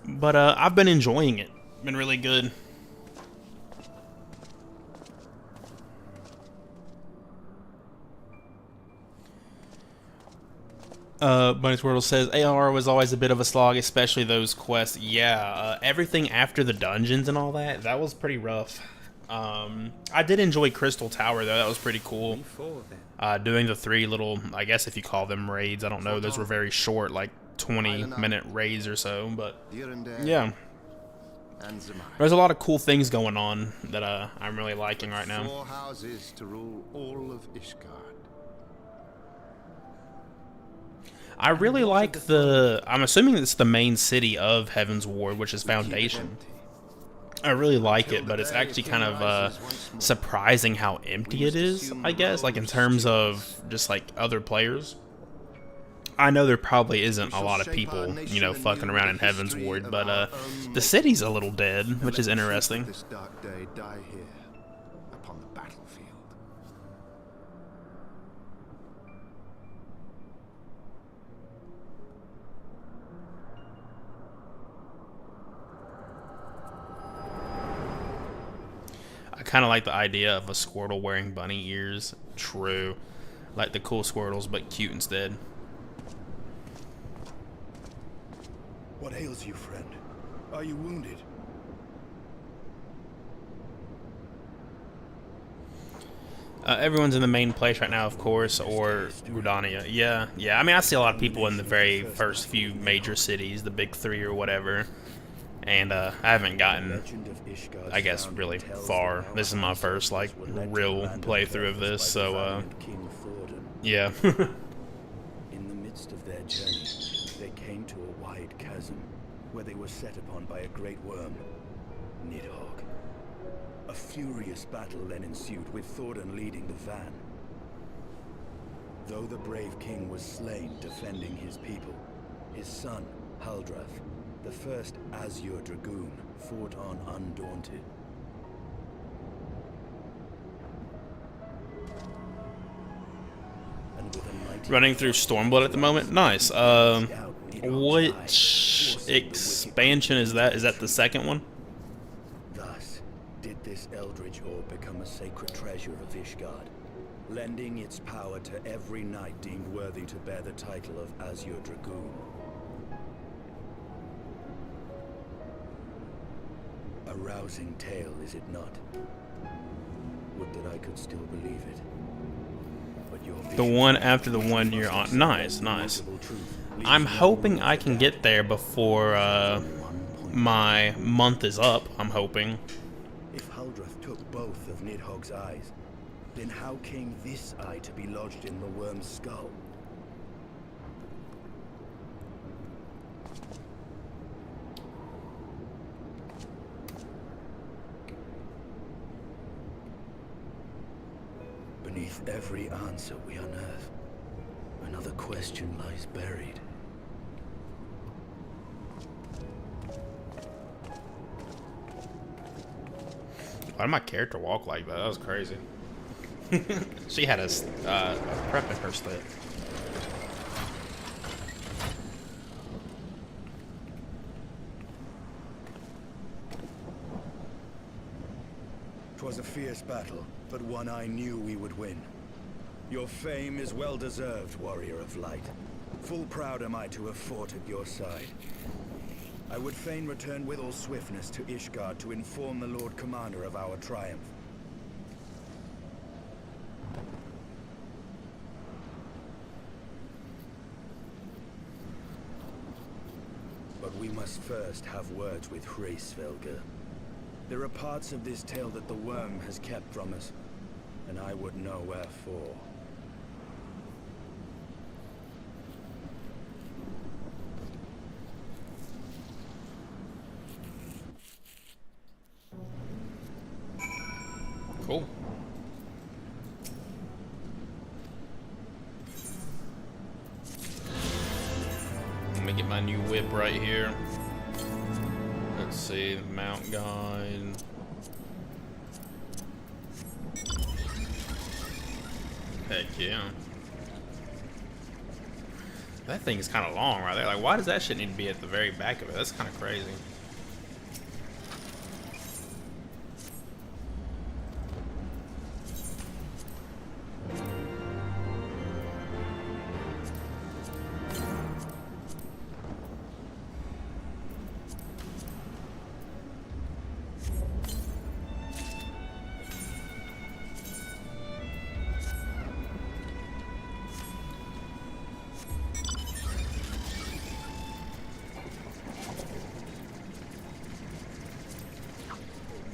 But I've been enjoying it. Been really good. Bunny Squirtle says, AR was always a bit of a slog, especially those quests. Yeah, everything after the dungeons and all that, that was pretty rough. I did enjoy Crystal Tower, though. That was pretty cool. Doing the 3 little, I guess if you call them raids, I don't know. Those were very short, like 20-minute raids or so. But, yeah. There's a lot of cool things going on that I'm really liking right now. 4 houses to rule all of Ishgard. I really like I'm assuming it's the main city of Heaven's Ward, which is Foundation. I really like it, but it's actually kind of surprising how empty it is, I guess, like in terms of just like other players. I know there probably isn't a lot of people, you know, fucking around in Heaven's Ward, but the city's a little dead, which is interesting. This dark day die here upon the battlefield. I kind of like the idea of a Squirtle wearing bunny ears. True. Like the cool Squirtles, but cute instead. What ails you, friend? Are you wounded? Everyone's in the main place right now, of course, or Rudania. Yeah. I mean, I see a lot of people in the very first few major cities, the big 3 or whatever. And I haven't gotten, I guess, really far. This is my first, like, real playthrough of this, so, yeah. In the midst of their journey, they came to a wide chasm, where they were set upon by a great worm. Nidhogg. A furious battle then ensued, with Thordan leading the van. Though the brave king was slain defending his people, his son, Haldrath, the first Azure Dragoon, fought on undaunted. And with a mighty Running through Stormblood at the moment? Nice. Which expansion is that? Is that the second one? Thus did this eldritch orb become a sacred treasure of Ishgard, lending its power to every knight deemed worthy to bear the title of Azure Dragoon. A rousing tale, is it not? Would that I could still believe it. But your The one after the one you're on. Nice, nice. I'm hoping I can get there before my month is up. I'm hoping. If Haldrath took both of Nidhogg's eyes, then how came this eye to be lodged in the worm's skull? Beneath every answer we unearth, another question lies buried. Why did my character walk like that? That was crazy. She had a prep in her step. 'Twas a fierce battle, but one I knew we would win. Your fame is well deserved, warrior of light. Full proud am I to have fought at your side. I would fain return with all swiftness to Ishgard to inform the Lord Commander of our triumph. But we must first have words with Hraesvelgr. There are parts of this tale that the worm has kept from us, and I would know wherefore. Cool. Let me get my new whip right here. Let's see, mount guide. Heck yeah. That thing is kind of long right there. Like, why does that shit need to be at the very back of it? That's kind of crazy.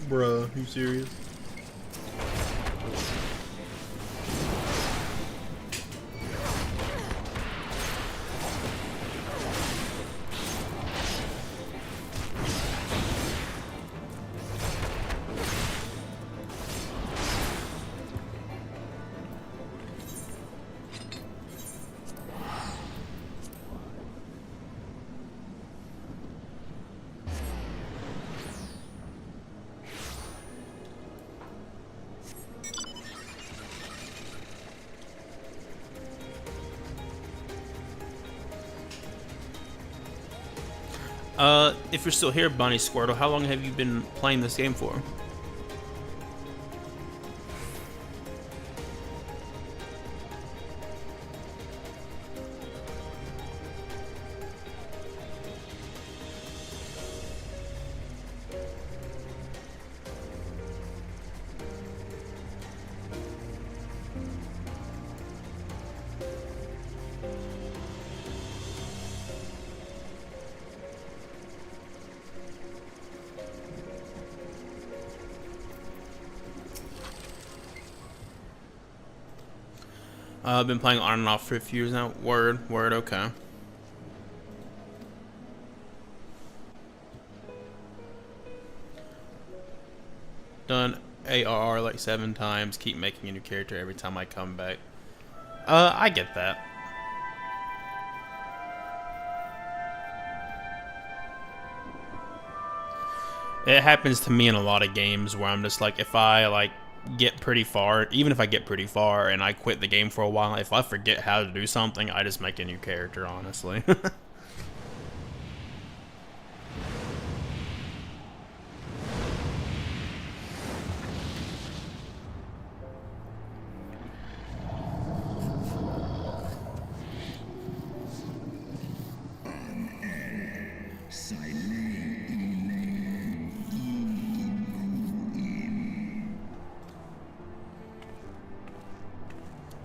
Bruh, you serious? If you're still here, Bunny Squirtle, how long have you been playing this game for? I've been playing on and off for a few years now. Word, okay. ARR like 7 times, keep making a new character every time I come back. I get that. It happens to me in a lot of games where I'm just like, if I like get pretty far, even if I get pretty far and I quit the game for a while, if I forget how to do something, I just make a new character, honestly.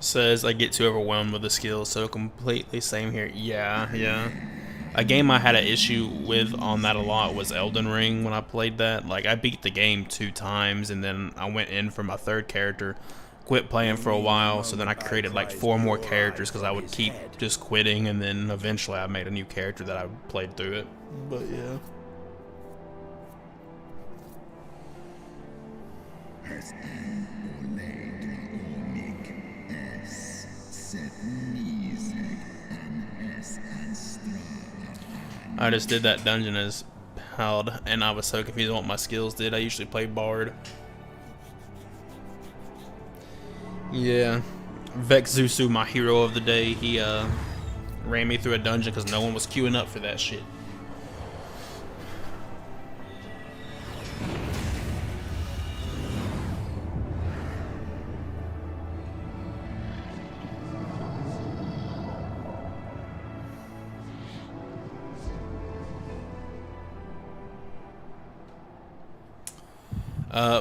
Says I get too overwhelmed with the skills, so completely same here. Yeah. A game I had an issue with on that a lot was Elden Ring when I played that. Like, I beat the game 2 times, and then I went in for my 3rd character, quit playing for a while, so then I created like 4 more characters because I would keep just quitting, and then eventually I made a new character that I played through it. But yeah. I just did that dungeon as Held, and I was so confused on what my skills did. I usually play Bard. Yeah. Vexusu, my hero of the day, he ran me through a dungeon because no one was queuing up for that shit.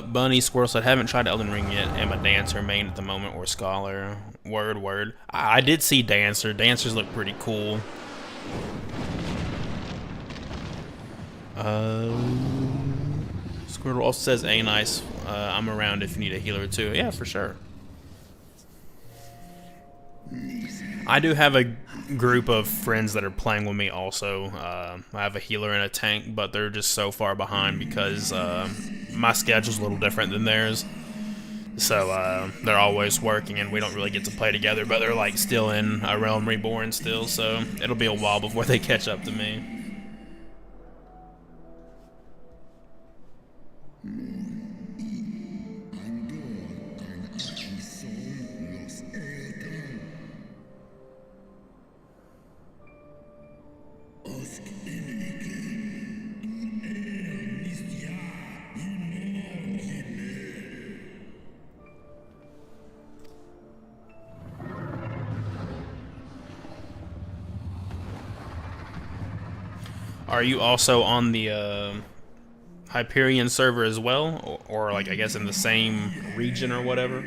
Bunny Squirrel said, haven't tried Elden Ring yet. Am a dancer main at the moment or scholar. Word. I did see dancer. Dancers look pretty cool. Squirrel also says, "A nice. I'm around if you need a healer too." Yeah, for sure. I do have a group of friends that are playing with me also. I have a healer and a tank, but they're just so far behind because my schedule's a little different than theirs. So they're always working and we don't really get to play together, but they're like still in A Realm Reborn still, so it'll be a while before they catch up to me. Are you also on the Hyperion server as well? Or like, I guess in the same region or whatever?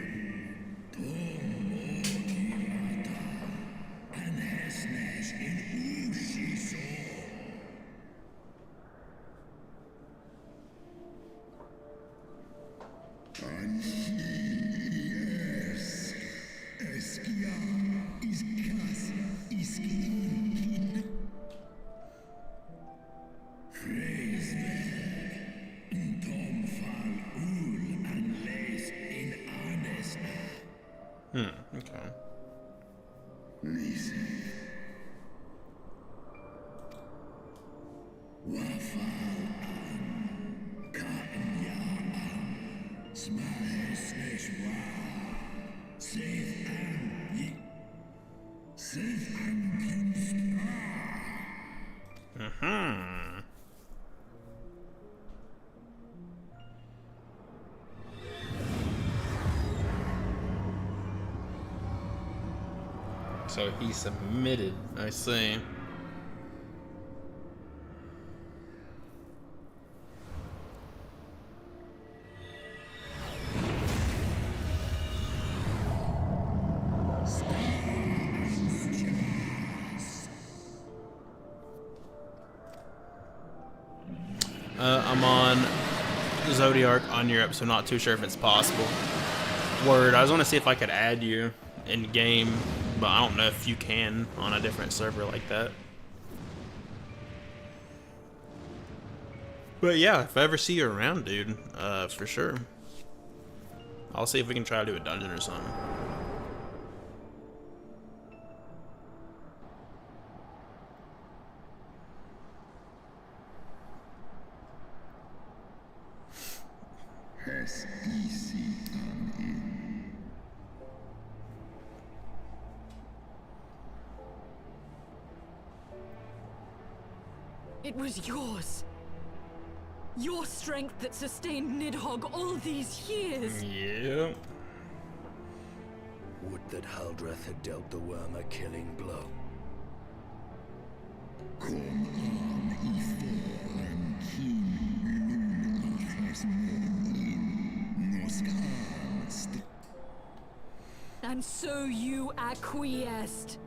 Okay. So he submitted, I see. I'm on Zodiac on Europe, so not too sure if it's possible. Word, I was going to see if I could add you in game, but I don't know if you can on a different server like that. But yeah, if I ever see you around, dude, for sure. I'll see if we can try to do a dungeon or something. It was yours. Your strength that sustained Nidhogg all these years. Yeah. Would that Haldreth had dealt the worm a killing blow. And so you acquiesced.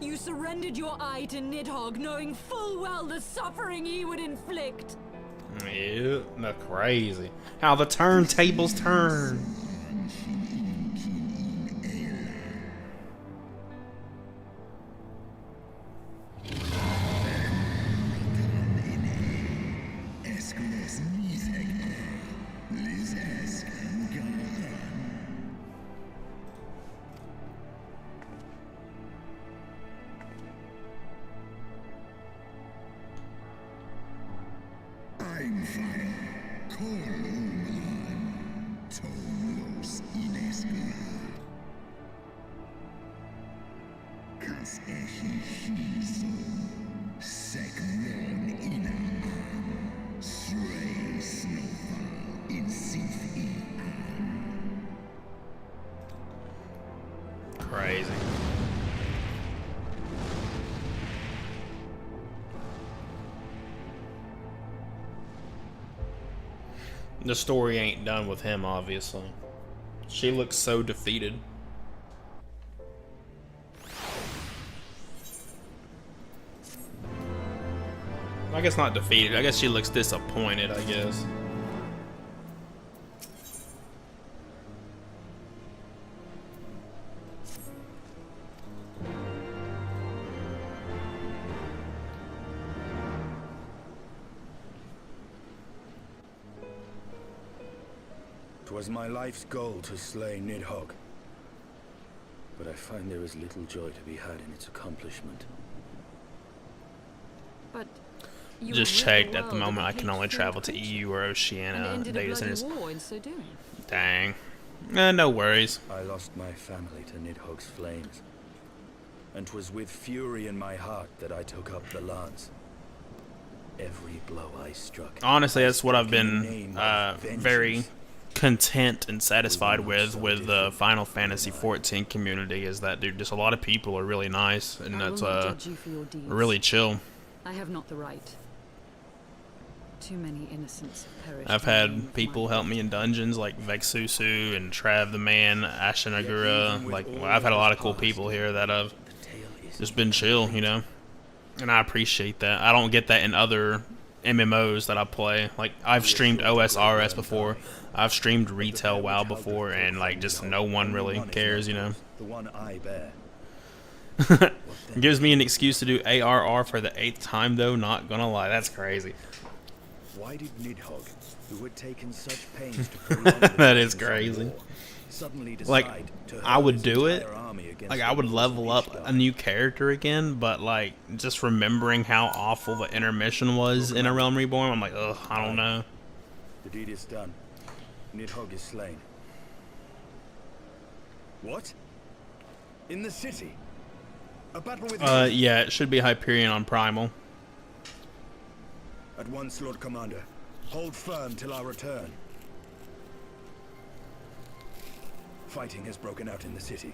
You surrendered your eye to Nidhogg, knowing full well the suffering he would inflict. Yeah, that's crazy. How the turntables turn. Crazy. The story ain't done with him, obviously. She looks so defeated. I guess not defeated. I guess she looks disappointed, I guess. Twas my life's goal to slay Nidhogg, but I find there is little joy to be had in its accomplishment. But Just checked at the moment I can only travel to EU or Oceania data centers. War in so doing. Dang. No worries. I lost my family to Nidhogg's flames, and 'twas with fury in my heart that I took up the lance. Every blow I struck. Honestly, that's what I've been very content and satisfied with the Final Fantasy 14 community, is that, dude, just a lot of people are really nice, and that's really chill. I have not the right. Too many innocents have perished. I've had people help me in dungeons like Vexusu and Trav the Man, Ashinagura. Like, well, I've had a lot of cool people here that have just been chill, you know? And I appreciate that. I don't get that in other MMOs that I play. Like, I've streamed OSRS before. I've streamed Retail WoW before, and, like, just no one really cares, you know? The one I bear. It gives me an excuse to do ARR for the 8th time, though, not gonna lie. That's crazy. Why did Nidhogg, who had taken such pains to prolong that is crazy. Suddenly Like, I would do it. Against Like, I would level up a new character again, but, like, just remembering how awful the intermission was in A Realm Reborn, I'm like, ugh, I don't know. The deed is done. Nidhogg is slain. What? In the city? A battle with yeah, it should be Hyperion on Primal. At once, Lord Commander. Hold firm till our return. Fighting has broken out in the city.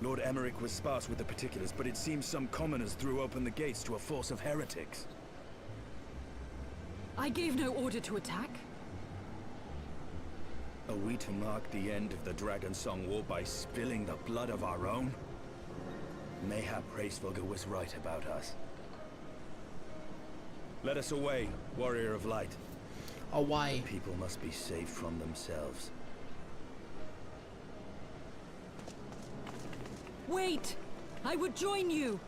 Lord Emmerich was sparse with the particulars, but it seems some commoners threw open the gates to a force of heretics. I gave no order to attack. Are we to mark the end of the Dragon Song War by spilling the blood of our own? Mayhap Hraesvelgr was right about us. Let us away, warrior of light. Away. People must be saved from themselves. Wait! I would join you!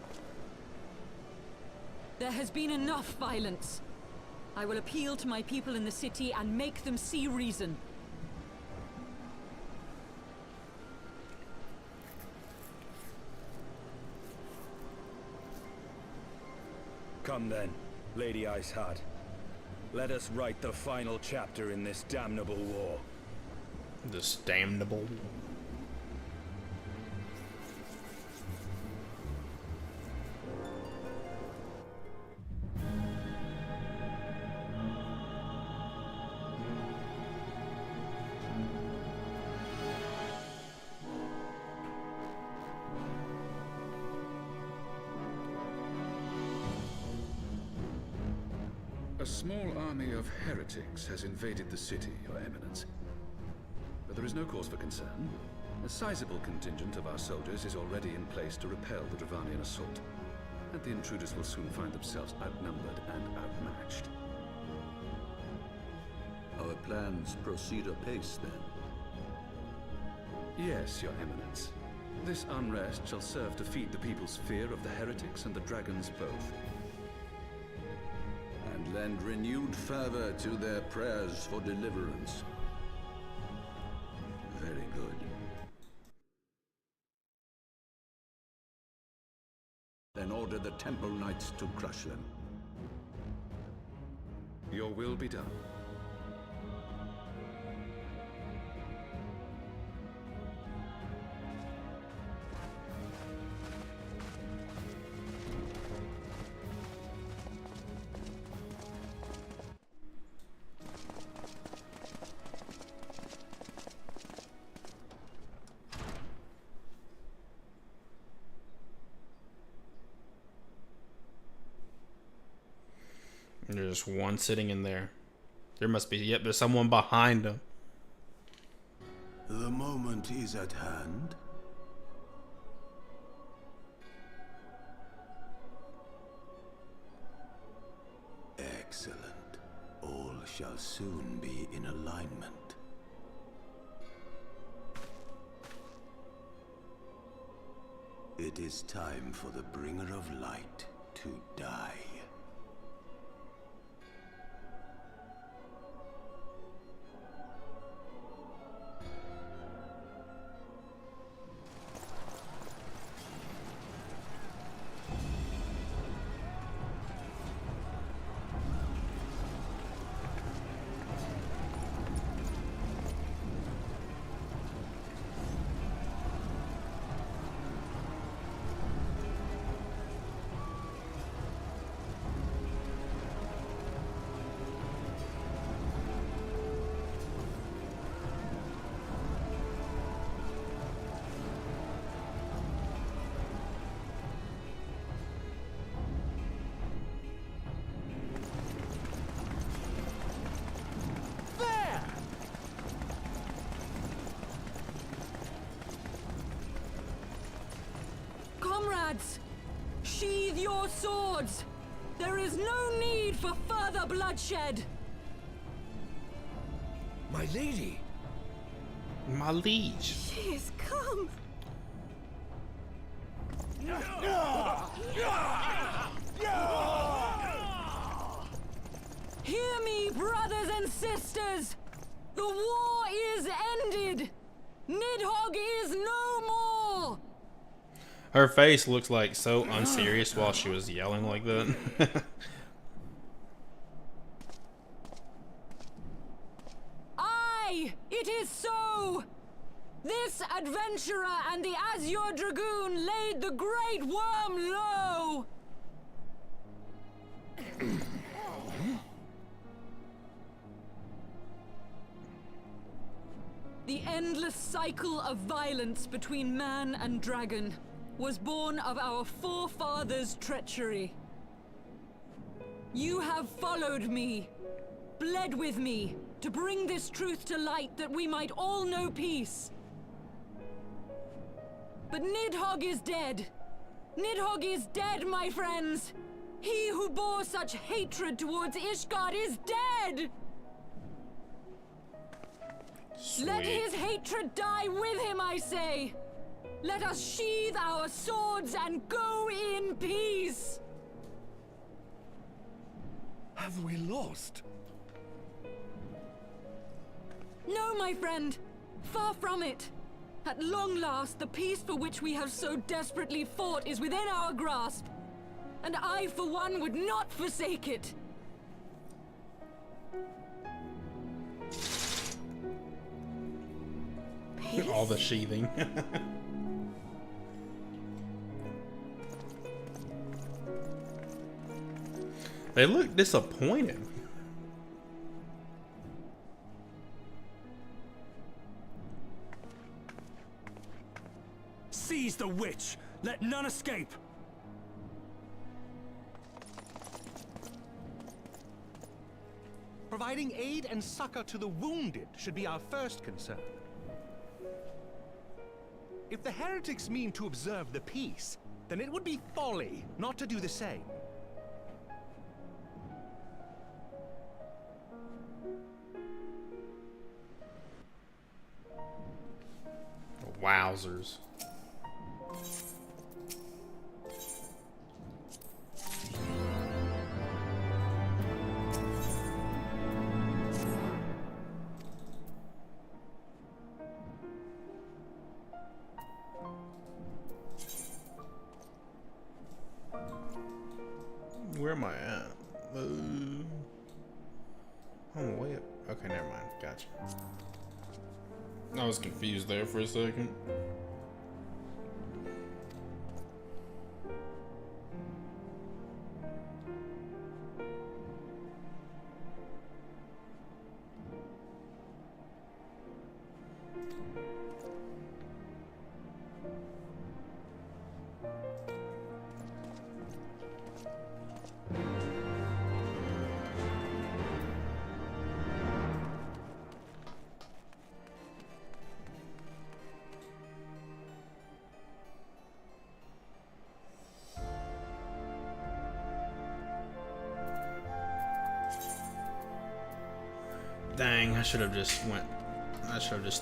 There has been enough violence. I will appeal to my people in the city and make them see reason. Come then, Lady Iceheart. Let us write the final chapter in this damnable war. This damnable. A small army of heretics has invaded the city, Your Eminence. But there is no cause for concern. A sizable contingent of our soldiers is already in place to repel the Dravanian assault. And the intruders will soon find themselves outnumbered and outmatched. Our plans proceed apace, then? Yes, Your Eminence. This unrest shall serve to feed the people's fear of the heretics and the dragons both. And lend renewed fervor to their prayers for deliverance. Very good. Then order the Temple Knights to crush them. Your will be done. There's one sitting in there. There must be, yep, there's someone behind him. The moment is at hand. Excellent. All shall soon be in alignment. It is time for the Bringer of Light to die. Comrades, sheathe your swords. There is no need for further bloodshed. My lady! My liege. She has come. Hear me, brothers and sisters. The war is ended. Nidhogg is no more. Her face looks like so unserious while she was yelling like that. Aye, it is so. This adventurer and the Azure Dragoon laid the Great Worm low. The endless cycle of violence between man and dragon was born of our forefathers' treachery. You have followed me, bled with me, to bring this truth to light that we might all know peace. But Nidhogg is dead. Nidhogg is dead, my friends. He who bore such hatred towards Ishgard is dead! Sweet. Let his hatred die with him, I say! Let us sheathe our swords and go in peace! Have we lost? No, my friend. Far from it. At long last, the peace for which we have so desperately fought is within our grasp. and I, for one, would not forsake it. All the sheathing. They look disappointed. Seize the witch! Let none escape! Providing aid and succor to the wounded should be our first concern. If the heretics mean to observe the peace, then it would be folly not to do the same. Wowzers. Where am I at? I'm way up. Okay, never mind. Gotcha. I was confused there for a second. Dang, I should have just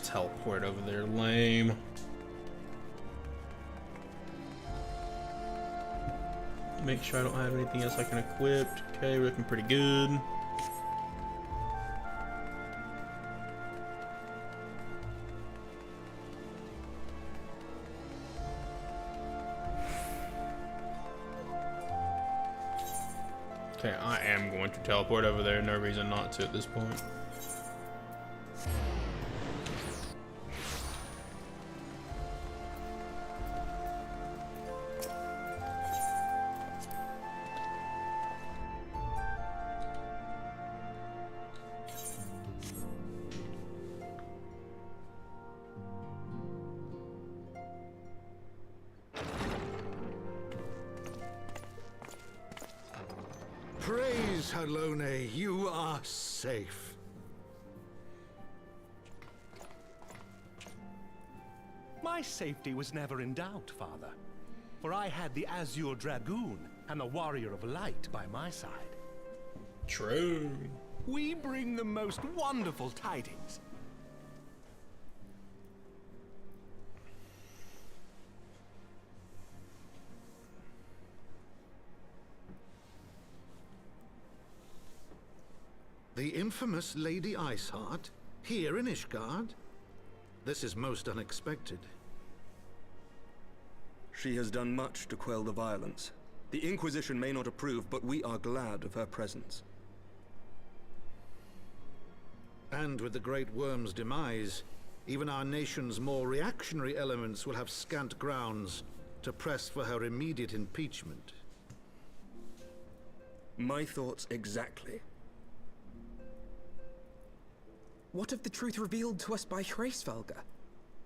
teleported over there. Lame. Make sure I don't have anything else I can equip. Okay, we're looking pretty good. Okay, I am going to teleport over there. No reason not to at this point. Praise Halone, you are safe. My safety was never in doubt, Father. For I had the Azure Dragoon and the Warrior of Light by my side. True. We bring the most wonderful tidings. The infamous Lady Iceheart, here in Ishgard? This is most unexpected. She has done much to quell the violence. The Inquisition may not approve, but we are glad of her presence. And with the Great Worm's demise, even our nation's more reactionary elements will have scant grounds to press for her immediate impeachment. My thoughts exactly. What of the truth revealed to us by Hraesvelga?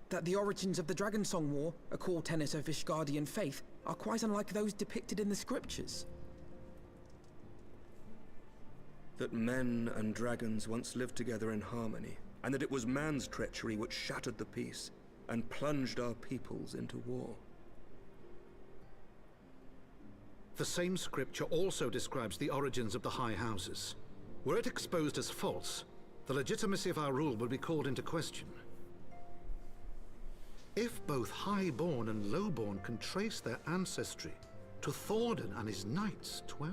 That the origins of the Dragonsong War, a core tenet of Ishgardian faith, are quite unlike those depicted in the scriptures. That men and dragons once lived together in harmony, and that it was man's treachery which shattered the peace and plunged our peoples into war. The same scripture also describes the origins of the High Houses. Were it exposed as false, the legitimacy of our rule would be called into question. If both Highborn and Lowborn can trace their ancestry to Thordan and his Knights 12.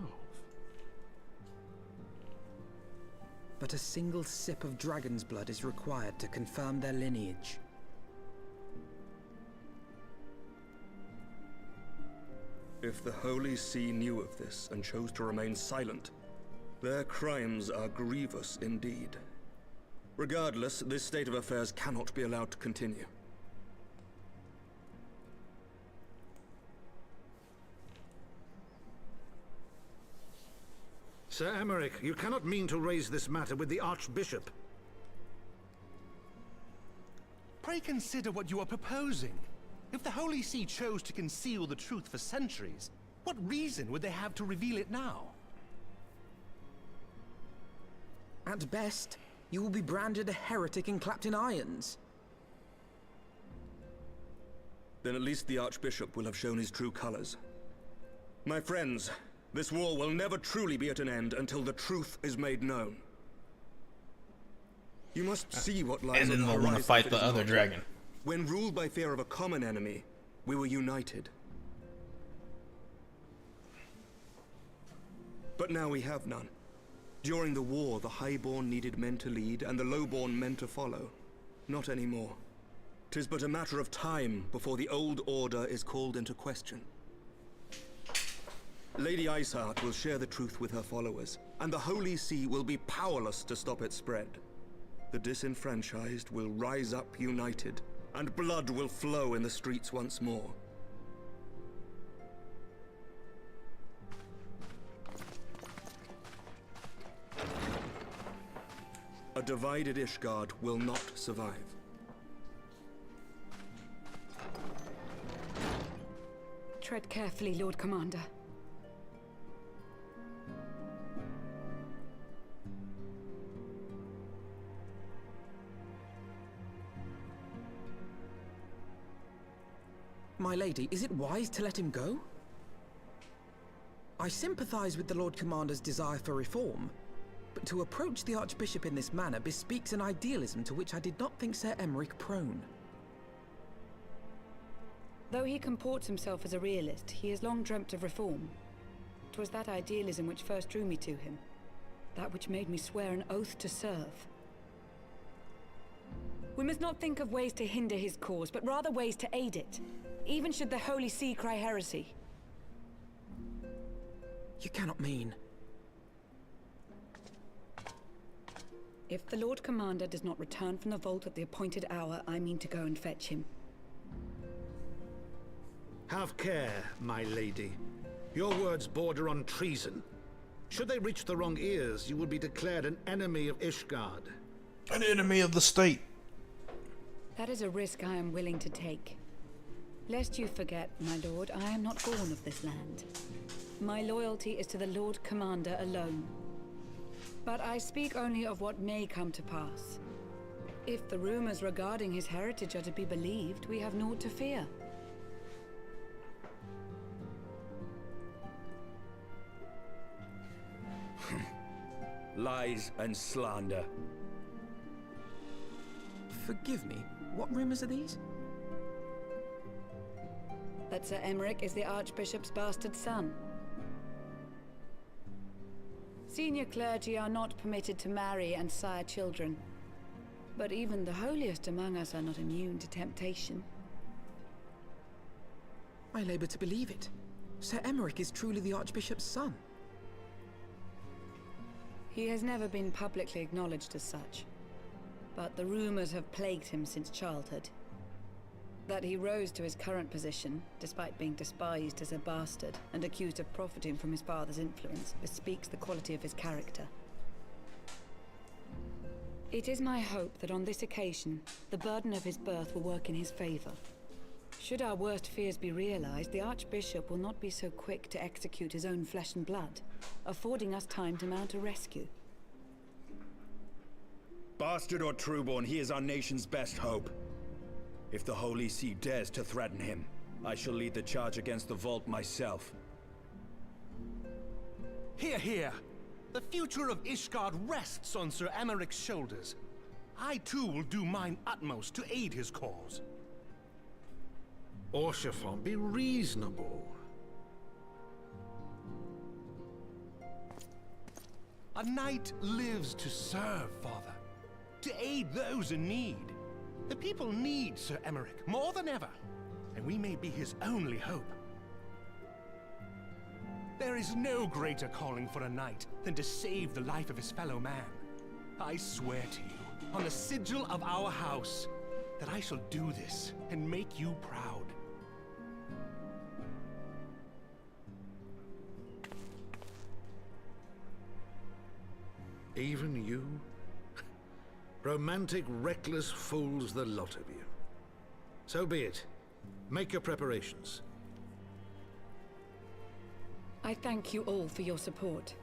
But a single sip of dragon's blood is required to confirm their lineage. If the Holy See knew of this and chose to remain silent, their crimes are grievous indeed. Regardless, this state of affairs cannot be allowed to continue. Sir Emmerich, you cannot mean to raise this matter with the Archbishop. Pray consider what you are proposing. If the Holy See chose to conceal the truth for centuries, what reason would they have to reveal it now? At best, you will be branded a heretic and clapped in irons. Then at least the Archbishop will have shown his true colors. My friends, this war will never truly be at an end until the truth is made known. You must see what lies and on then the they'll want to horizon fight if the it is other not. dragon. When ruled by fear of a common enemy, we were united. But now we have none. During the war, the highborn needed men to lead, and the lowborn men to follow. Not anymore. 'Tis but a matter of time before the old order is called into question. Lady Iceheart will share the truth with her followers, and the Holy See will be powerless to stop its spread. The disenfranchised will rise up united, and blood will flow in the streets once more. A divided Ishgard will not survive. Tread carefully, Lord Commander. My lady, is it wise to let him go? I sympathize with the Lord Commander's desire for reform, but to approach the Archbishop in this manner bespeaks an idealism to which I did not think Sir Emmerich prone. Though he comports himself as a realist, he has long dreamt of reform. 'Twas that idealism which first drew me to him, that which made me swear an oath to serve. We must not think of ways to hinder his cause, but rather ways to aid it, even should the Holy See cry heresy. You cannot mean... If the Lord Commander does not return from the vault at the appointed hour, I mean to go and fetch him. Have care, my lady. Your words border on treason. Should they reach the wrong ears, you will be declared an enemy of Ishgard. An enemy of the state. That is a risk I am willing to take. Lest you forget, my lord, I am not born of this land. My loyalty is to the Lord Commander alone. But I speak only of what may come to pass. If the rumors regarding his heritage are to be believed, we have naught to fear. Lies and slander. Forgive me, what rumors are these? That Sir Emmerich is the Archbishop's bastard son. Senior clergy are not permitted to marry and sire children. But even the holiest among us are not immune to temptation. I labor to believe it. Sir Emmerich is truly the Archbishop's son. He has never been publicly acknowledged as such. But the rumors have plagued him since childhood. That he rose to his current position, despite being despised as a bastard and accused of profiting from his father's influence, bespeaks the quality of his character. It is my hope that on this occasion, the burden of his birth will work in his favor. Should our worst fears be realized, the Archbishop will not be so quick to execute his own flesh and blood, affording us time to mount a rescue. Bastard or trueborn, he is our nation's best hope. If the Holy See dares to threaten him, I shall lead the charge against the Vault myself. Hear, hear! The future of Ishgard rests on Sir Emmerich's shoulders. I too will do mine utmost to aid his cause. Orshafon, be reasonable. A knight lives to serve, Father. To aid those in need. The people need Sir Emmerich more than ever, and we may be his only hope. There is no greater calling for a knight than to save the life of his fellow man. I swear to you, on the sigil of our house, that I shall do this and make you proud. Even you? Romantic, reckless fools, the lot of you. So be it. Make your preparations. I thank you all for your support.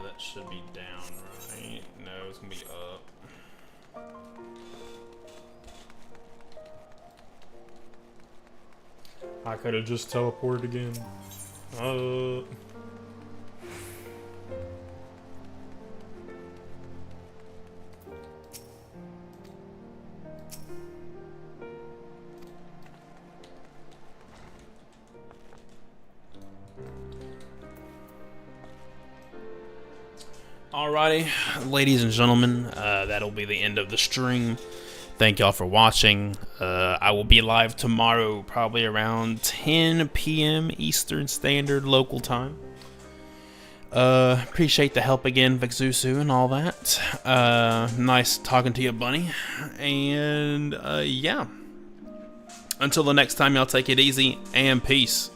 That should be down, right? No, it's gonna be up. I could have just teleported again. Alrighty, ladies and gentlemen, that'll be the end of the stream. Thank y'all for watching. I will be live tomorrow, probably around 10 p.m. Eastern Standard Local Time. Appreciate the help again, Vexusu, and all that. Nice talking to you, Bunny. And, yeah. Until the next time, y'all take it easy, and peace.